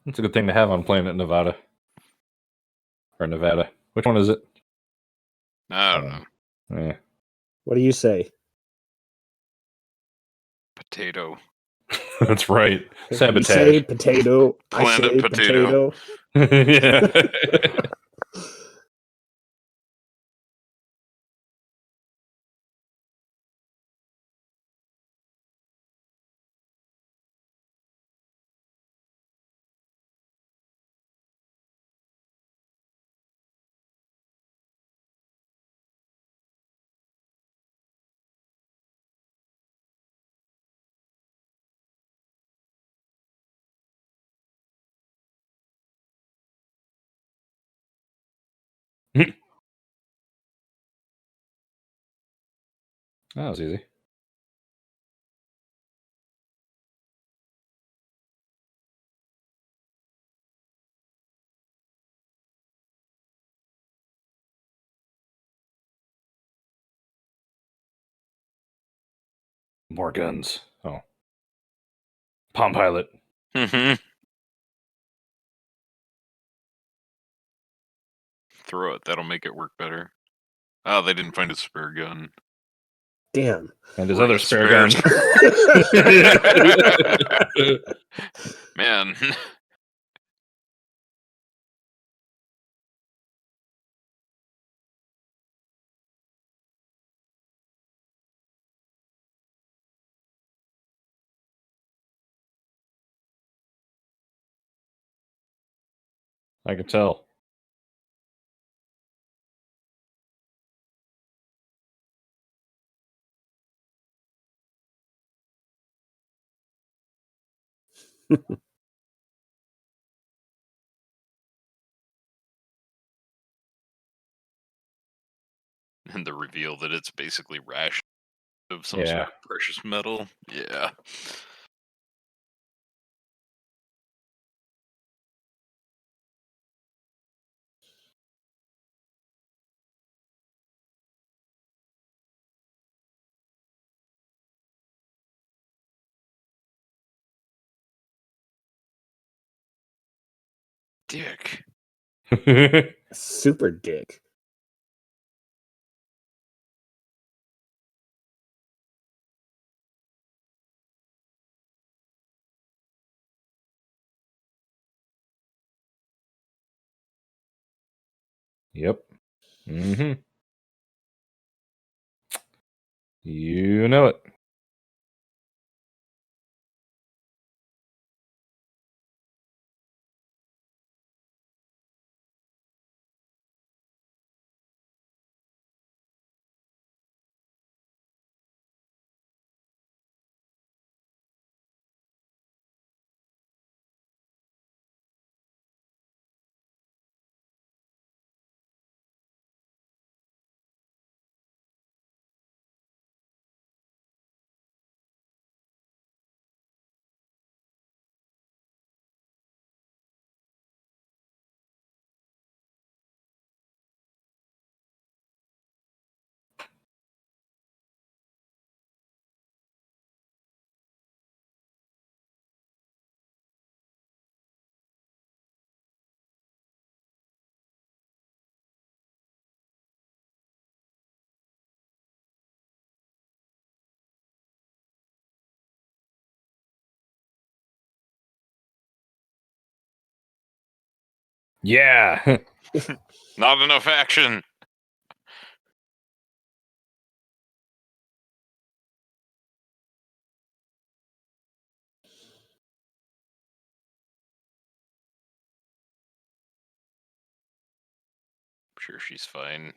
That's a good thing to have on Planet Nevada. Or Nevada. Which one is it? I don't know. Yeah. What do you say? Potato. That's right. You Sabotage. say potato. I Planet say potato. Yeah. That was easy. More guns. Oh. Palm Pilot. Mm-hmm. Throw it. That'll make it work better. Oh, they didn't find a spare gun. Damn. And his Or other his spare spares. gun. Man. I could tell. And the reveal that it's basically ration of some Yeah. sort of precious metal. Yeah. Dick. Super dick. Yep. Mm-hmm. You know it. Yeah. Not enough action. I'm sure she's fine.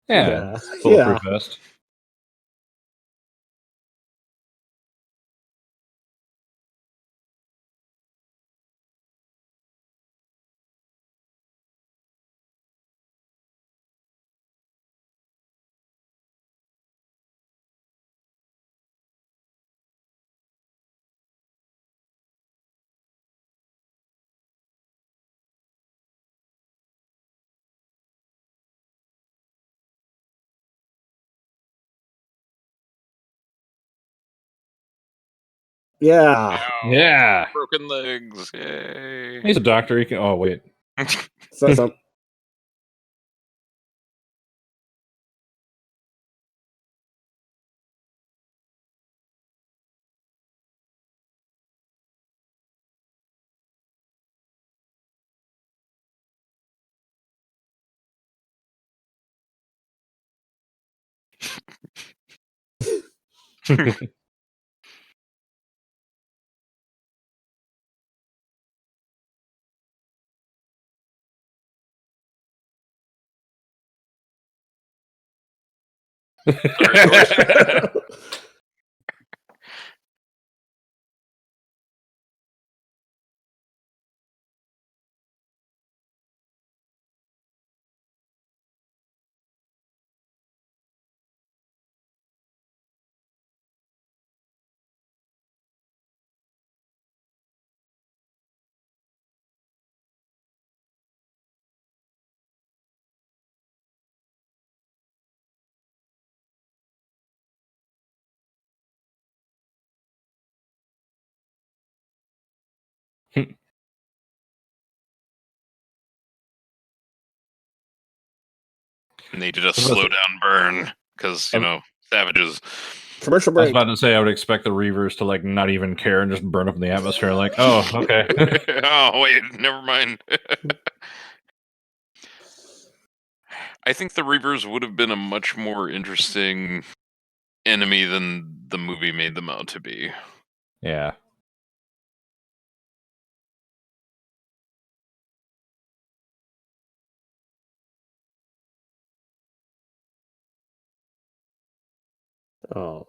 Yeah. Yeah. Bulletproof vest. Yeah. Yeah. Broken legs. Yay. He's a doctor. He can. Oh wait. So, Needed a slow down burn because savages. Commercial I was break. about to say I would expect the Reavers to like not even care and just burn up in the atmosphere. Like, oh, okay. Oh wait, never mind. I think the Reavers would have been a much more interesting enemy than the movie made them out to be. Yeah. Oh.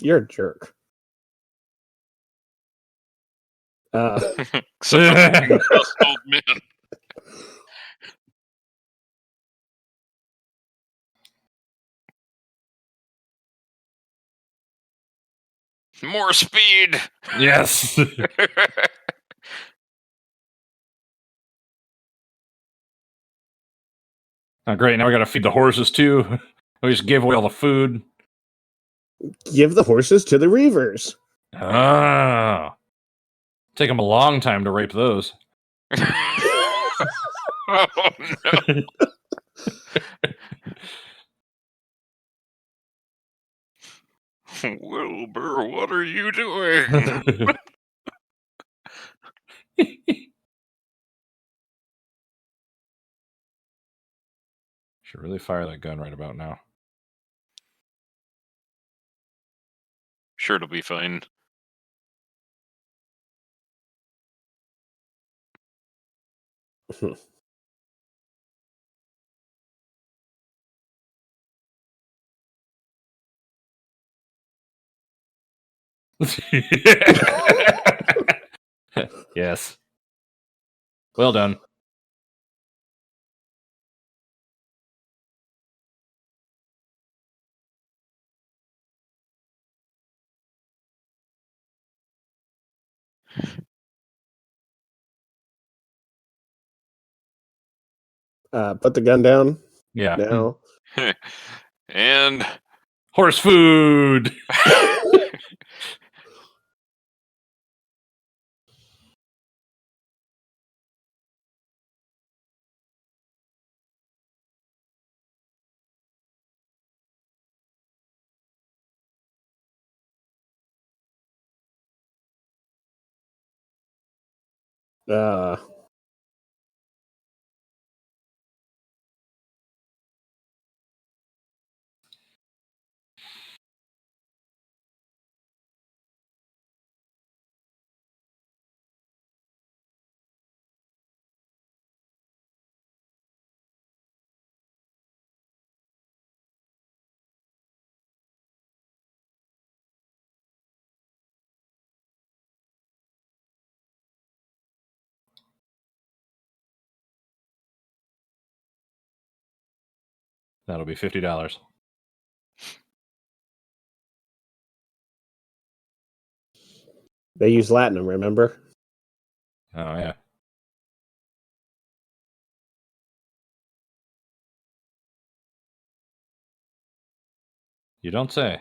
You're a jerk. Except for being just old men. More speed. Yes. Oh, great. Now we got to feed the horses too. We just gave away all the food. Give the horses to the Reavers. Ah. Take them a long time to rape those. Oh no. Wilbur, what are you doing? Should really fire that gun right about now. Sure, it'll be fine. Yes. Well done. Put the gun down Yeah. now. And Horse food. Uh, That'll be $50. they use Latinum, remember? Oh yeah. You don't say.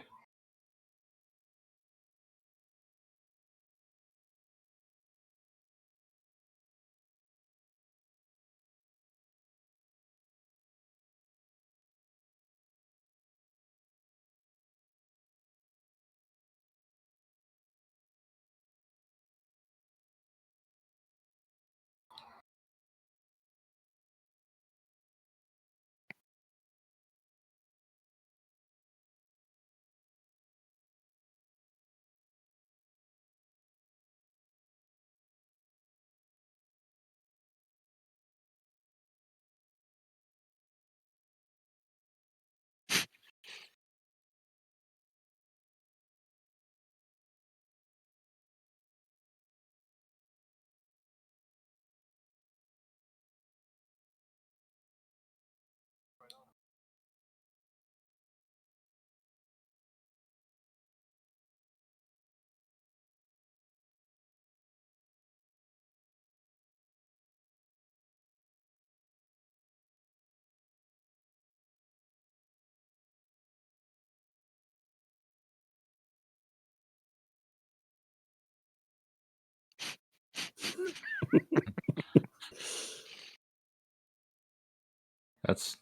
That's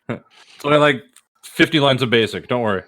it's only like 50 lines of basic. Don't worry.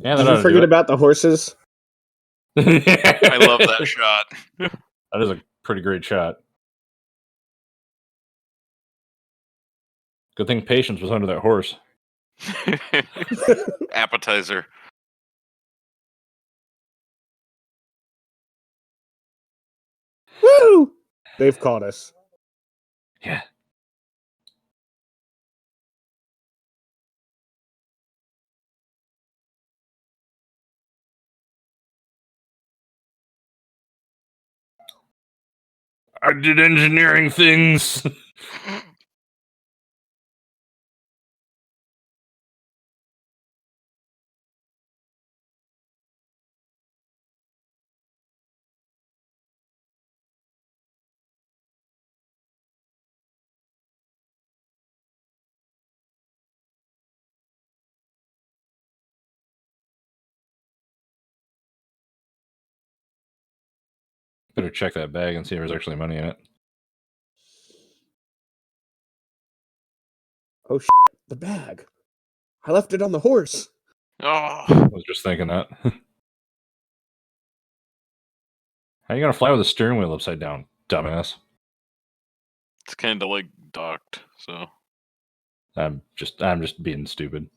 Yeah, Did you forget about the horses? I love that shot. That is a pretty great shot. Good thing Patience was under that horse. Appetizer. Woo! They've caught us. Yeah. I did engineering things. Better check that bag and see if there's actually money in it. Oh, the bag. I left it on the horse. Oh, I was just thinking that. How are you gonna fly with the steering wheel upside down, dumbass? it's kind of like docked. So I'm just being stupid.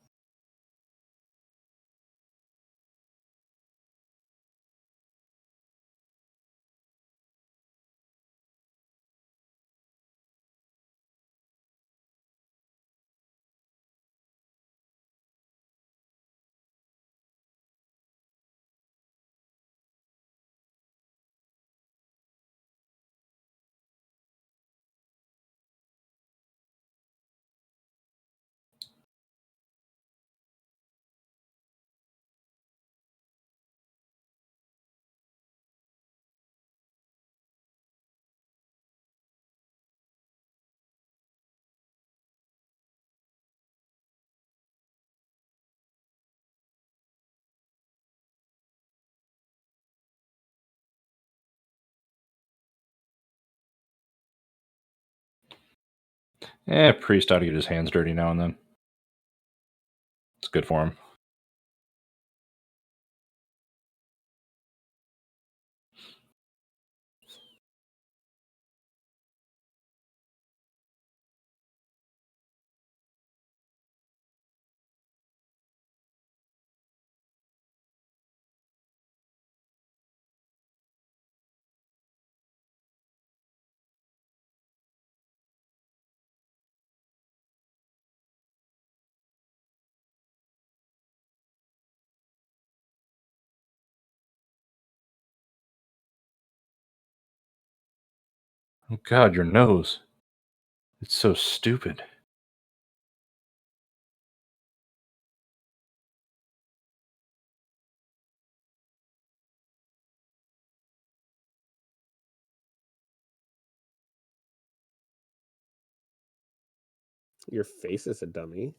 Priest ought to get his hands dirty now and then. It's good for him. Oh God, your nose. It's so stupid. Your face is a dummy.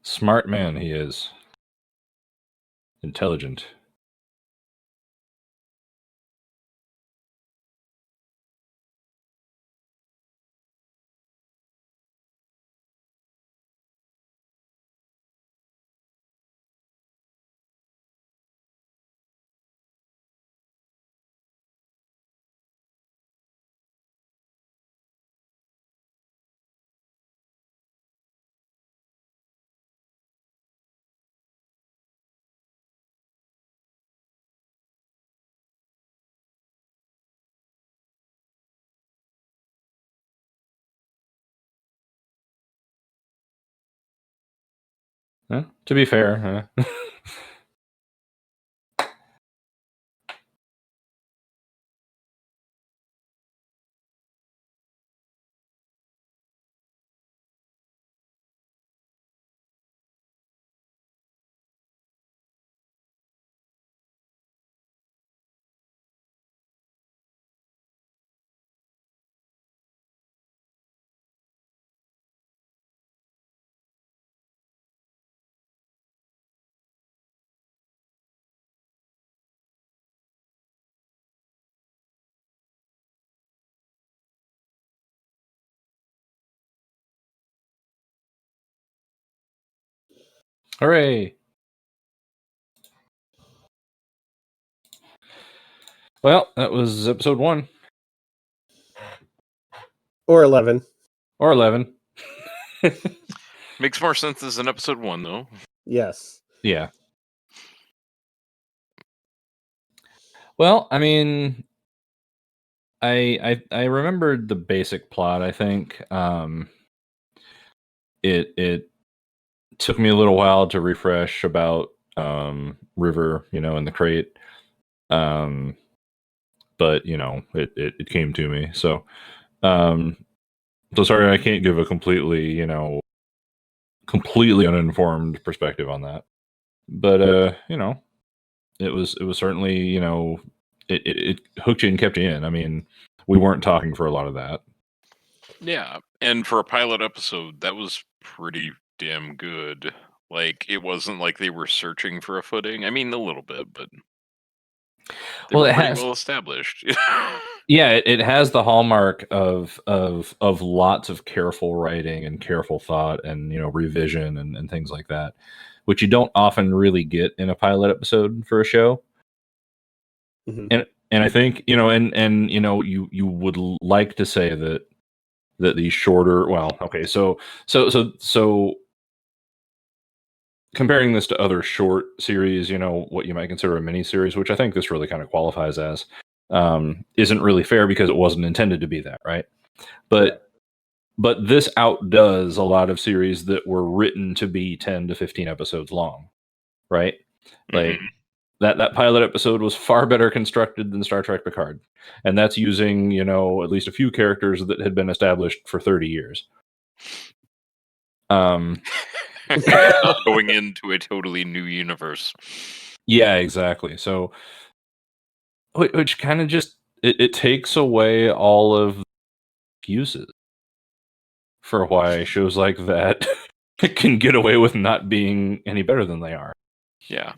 Smart man he is. Intelligent. To be fair, hooray! Well, that was episode 1 Or 11. or 11. Makes more sense as an episode 1, though. Yes. Yeah. Well, I mean, I remembered the basic plot. I think it took me a little while to refresh about River, in the crate. But it came to me. So sorry I can't give a completely uninformed perspective on that. But it was certainly, it hooked you and kept you in. I mean, we weren't talking for a lot of that. Yeah, and for a pilot episode, that was pretty damn good. Like, it wasn't like they were searching for a footing. I mean, a little bit, but they Well, were it pretty has- well established. Yeah, it has the hallmark of lots of careful writing and careful thought and revision and things like that, which you don't often really get in a pilot episode for a show. Mhm. And I think you would like to say that these shorter, well, okay, so comparing this to other short series, what you might consider a mini series, which I think this really kind of qualifies as, isn't really fair because it wasn't intended to be that, right? But this outdoes a lot of series that were written to be 10 to 15 episodes long, right? Like that pilot episode was far better constructed than Star Trek Picard, and that's using at least a few characters that had been established for 30 years. Not going into a totally new universe. Yeah, exactly. So, which kind of just it takes away all of the excuses for why shows like that can get away with not being any better than they are. Yeah.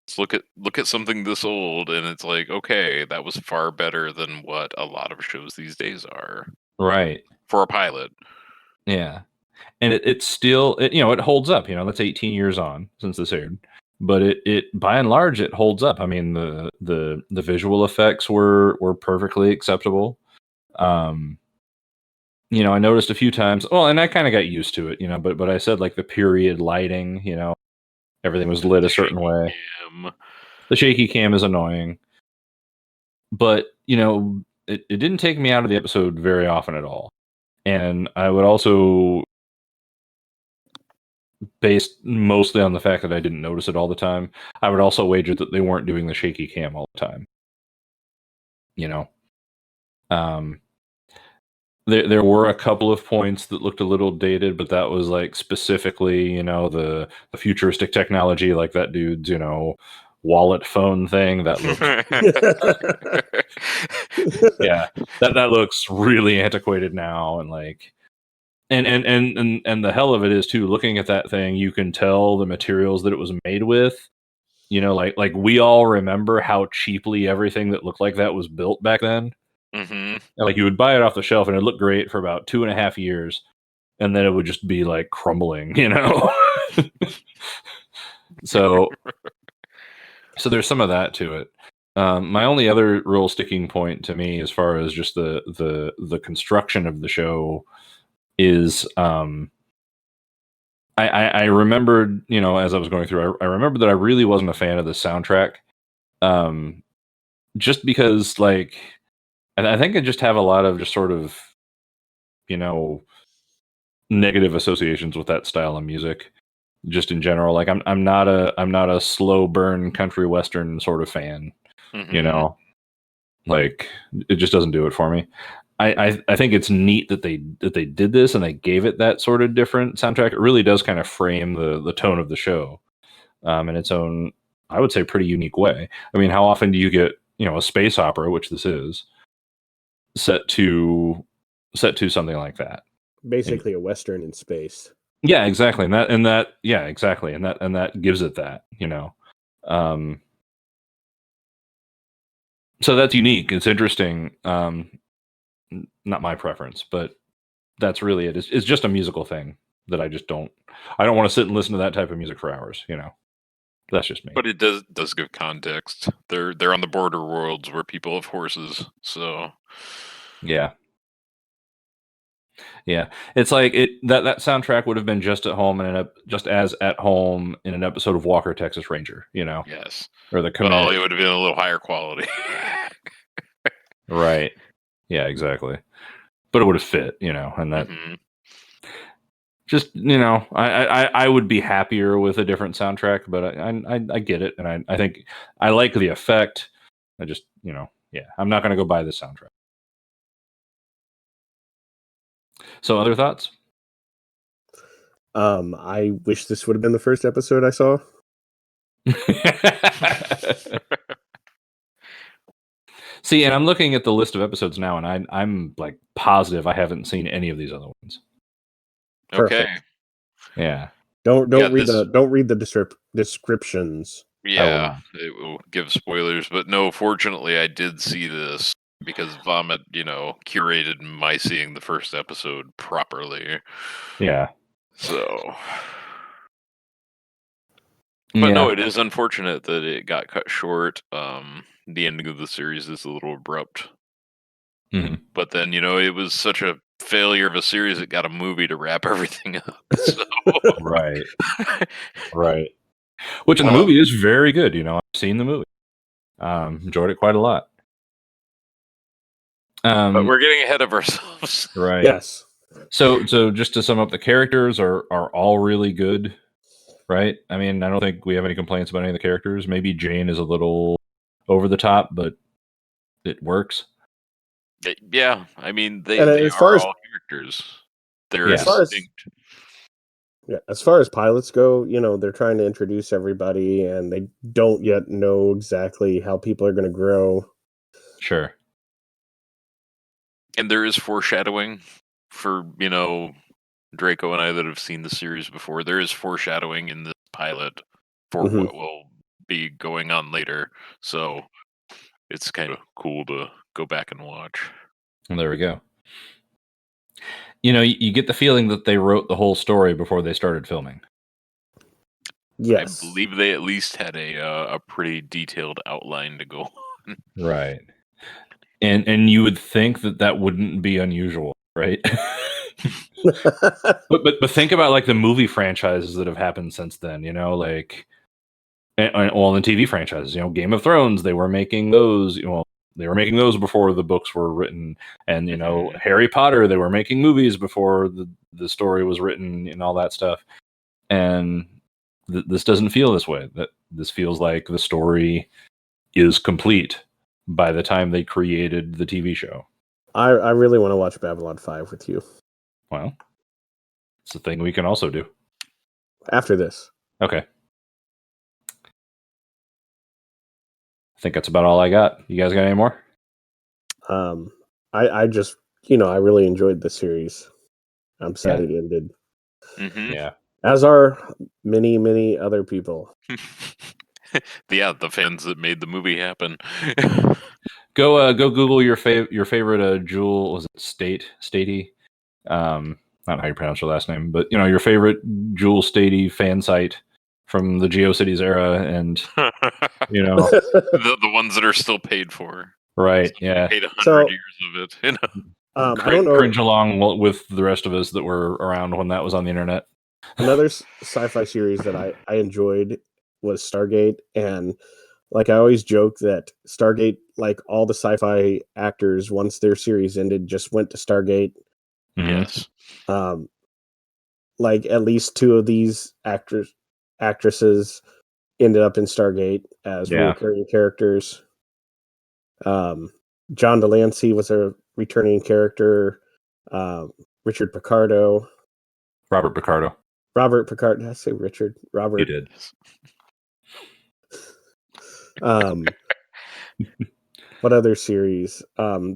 Let's look at something this old, and it's like, okay, that was far better than what a lot of shows these days are. Right. For a pilot. Yeah. And it still it holds up, that's 18 years on since this aired. But it by and large it holds up. I mean, the visual effects were perfectly acceptable. I noticed a few times, and I kind of got used to it, but I said, like, the period lighting, everything was lit a certain way. The shaky cam is annoying. But, it didn't take me out of the episode very often at all. And I would also, based mostly on the fact that I didn't notice it all the time, I would also wager that they weren't doing the shaky cam all the time. There were a couple of points that looked a little dated, but that was like specifically, the futuristic technology, like that dude's, wallet phone thing that looked yeah, that looks really antiquated now, and like And the hell of it is too, looking at that thing, you can tell the materials that it was made with. You know, like we all remember how cheaply everything that looked like that was built back then. Mm-hmm. Like you would buy it off the shelf and it looked great for about 2.5 years, and then it would just be like crumbling, you know. so there's some of that to it. My only other real sticking point to me, as far as just the construction of the show, is I remembered, you know, as I was going through, I remembered that I really wasn't a fan of the soundtrack, just because, like, I think I just have a lot of just sort of, you know, negative associations with that style of music, just in general. Like, I'm not a slow burn country western sort of fan, Mm-hmm. you know, like it just doesn't do it for me. I think it's neat that they did this and they gave it that sort of different soundtrack. It really does kind of frame the tone of the show in its own, I would say, pretty unique way. I mean, how often do you get, you know, a space opera, which this is, set to something like that? Basically, a western in space. Yeah, exactly, and that yeah, exactly, and that gives it that, you know. So that's unique. It's interesting. Not my preference, but that's really it. It's just a musical thing that I don't want to sit and listen to that type of music for hours, you know. That's just me. But it does give context. They're on the border worlds where people have horses, so Yeah. It's like that soundtrack would have been just as at home in an episode of Walker, Texas Ranger, you know. yes. Or the Well, it would have been a little higher quality. Right. Yeah, exactly. But it would have fit, you know, and that just, you know, I would be happier with a different soundtrack, but I get it, and I think I like the effect. I just, you know, yeah, I'm not going to go buy this soundtrack. So, other thoughts? I wish this would have been the first episode I saw. See, and I'm looking at the list of episodes now, and I'm like positive I haven't seen any of these other ones. Okay. Perfect. Yeah. Don't read the descriptions. Yeah, it will give spoilers, but no, fortunately I did see this because Vomit, you know, curated my seeing the first episode properly. Yeah. So but no, it is unfortunate that it got cut short. The ending of the series is a little abrupt. Mm-hmm. But then, you know, it was such a failure of a series, it got a movie to wrap everything up. So. Right. Right. Which in the movie is very good. You know, I've seen the movie. Enjoyed it quite a lot. But we're getting ahead of ourselves. Right. Yes. So just to sum up, the characters are all really good, right? I mean, I don't think we have any complaints about any of the characters. Maybe Jane is a little over the top, but it works. Yeah, I mean, they And are all characters. They're distinct. As far as pilots go, you know, they're trying to introduce everybody, and they don't yet know exactly how people are going to grow. Sure. And there is foreshadowing for, you know, Draco and I that have seen the series before. There is foreshadowing in the pilot for what will be going on later. So it's kind of cool to go back and watch. And there we go. You know, you get the feeling that they wrote the whole story before they started filming. Yes. I believe they at least had a pretty detailed outline to go on. Right. And you would think that wouldn't be unusual, right? but think about like the movie franchises that have happened since then, you know, like all the TV franchises, you know, Game of Thrones, they were making those, they were making those before the books were written, and you know, Harry Potter, they were making movies before the story was written and all that stuff. And this doesn't feel this way. That this feels like the story is complete by the time they created the TV show. I really want to watch Babylon 5 with you. Well, it's a thing we can also do. After this. Okay. I think that's about all I got. You guys got any more? I just, you know, I really enjoyed the series. I'm sad it ended. Mm-hmm. Yeah. As are many, many other people. Yeah, the fans that made the movie happen. Go Google your favorite Jewel. Was it Statey? I don't know how you pronounce her last name, but your favorite Jewel Statey fan site from the GeoCities era, and the ones that are still paid for. right, Somebody yeah, paid 100 So- years of it. You know? I don't know. cringe along with the rest of us that were around when that was on the internet. Another sci-fi series that I enjoyed was Stargate, and like I always joke that Stargate, like all the sci-fi actors, once their series ended, just went to Stargate. Mhm. Yes. Like at least two of these actresses ended up in Stargate as Yeah. recurring characters. John Delancey was a returning character. Richard Picardo. Robert Picardo. Robert Picardo. Did I say Richard? Robert. You did. What other series?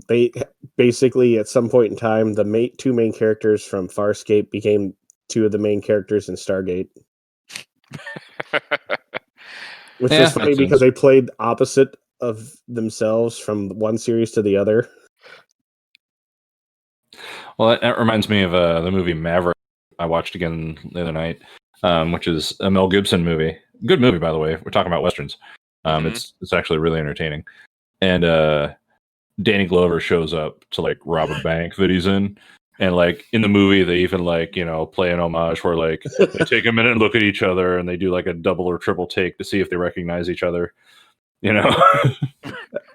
They basically at some point in time, the two main characters from Farscape became two of the main characters in Stargate, which Yeah, is funny makes because sense. they played opposite of themselves from one series to the other. Well, that reminds me of the movie Maverick I watched again the other night, which is a Mel Gibson movie. Good movie, by the way. We're talking about westerns. Mhm. It's actually really entertaining. And Danny Glover shows up to like rob a bank that he's in. And like in the movie, they even like, play an homage where like they take a minute and look at each other and they do like a double or triple take to see if they recognize each other.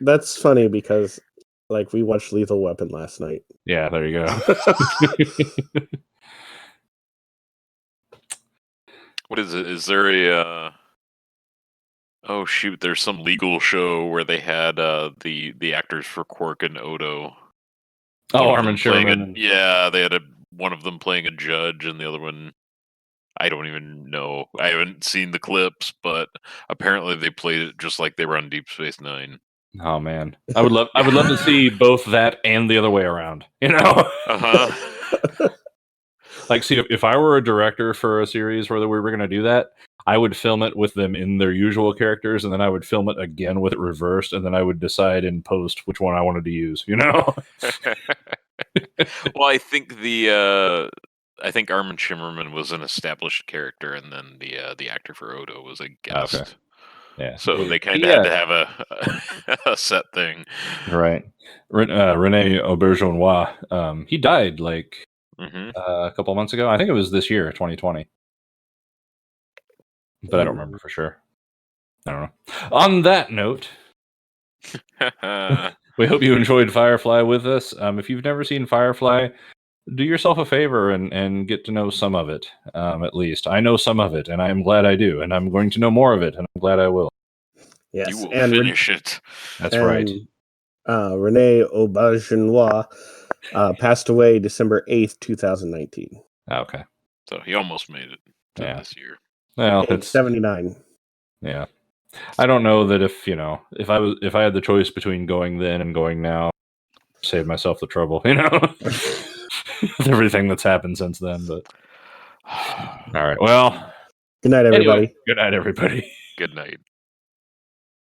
That's funny because like we watched Lethal Weapon last night. Yeah, there you go. What is it? Is there a oh shoot, there's some legal show where they had the actors for Quark and Odo. Oh, One of Armin them playing Sherman. yeah, they had one of them playing a judge and the other one I don't even know. I haven't seen the clips, but apparently they played it just like they were on Deep Space Nine. Oh man, I would love to see both that and the other way around. Uh-huh. Like, see, if I were a director for a series where we were going to do that, I would film it with them in their usual characters, and then I would film it again with it reversed, and then I would decide in post which one I wanted to use. Well, I think I think Armin Shimmerman was an established character, and then the actor for Odo was a guest. Okay. Yeah. So they kind of had to have a set thing. Right. Rene Auberjonois. He died like a couple of months ago. I think it was this year, 2020. But I don't remember for sure. I don't know. On that note, we hope you enjoyed Firefly with us. If you've never seen Firefly, do yourself a favor and get to know some of it, at least. I know some of it, and I'm glad I do, and I'm going to know more of it, and I'm glad I will. Yes, You will and finish it. That's right. Rene Auberjonois passed away December 8th, 2019. Okay. So he almost made it to this year. Well, Age it's 79. Yeah. I don't know that if I had the choice between going then and going now, save myself the trouble, with everything that's happened since then. But all right. Well, Good night, everybody. Anyway, good night, everybody. Good night.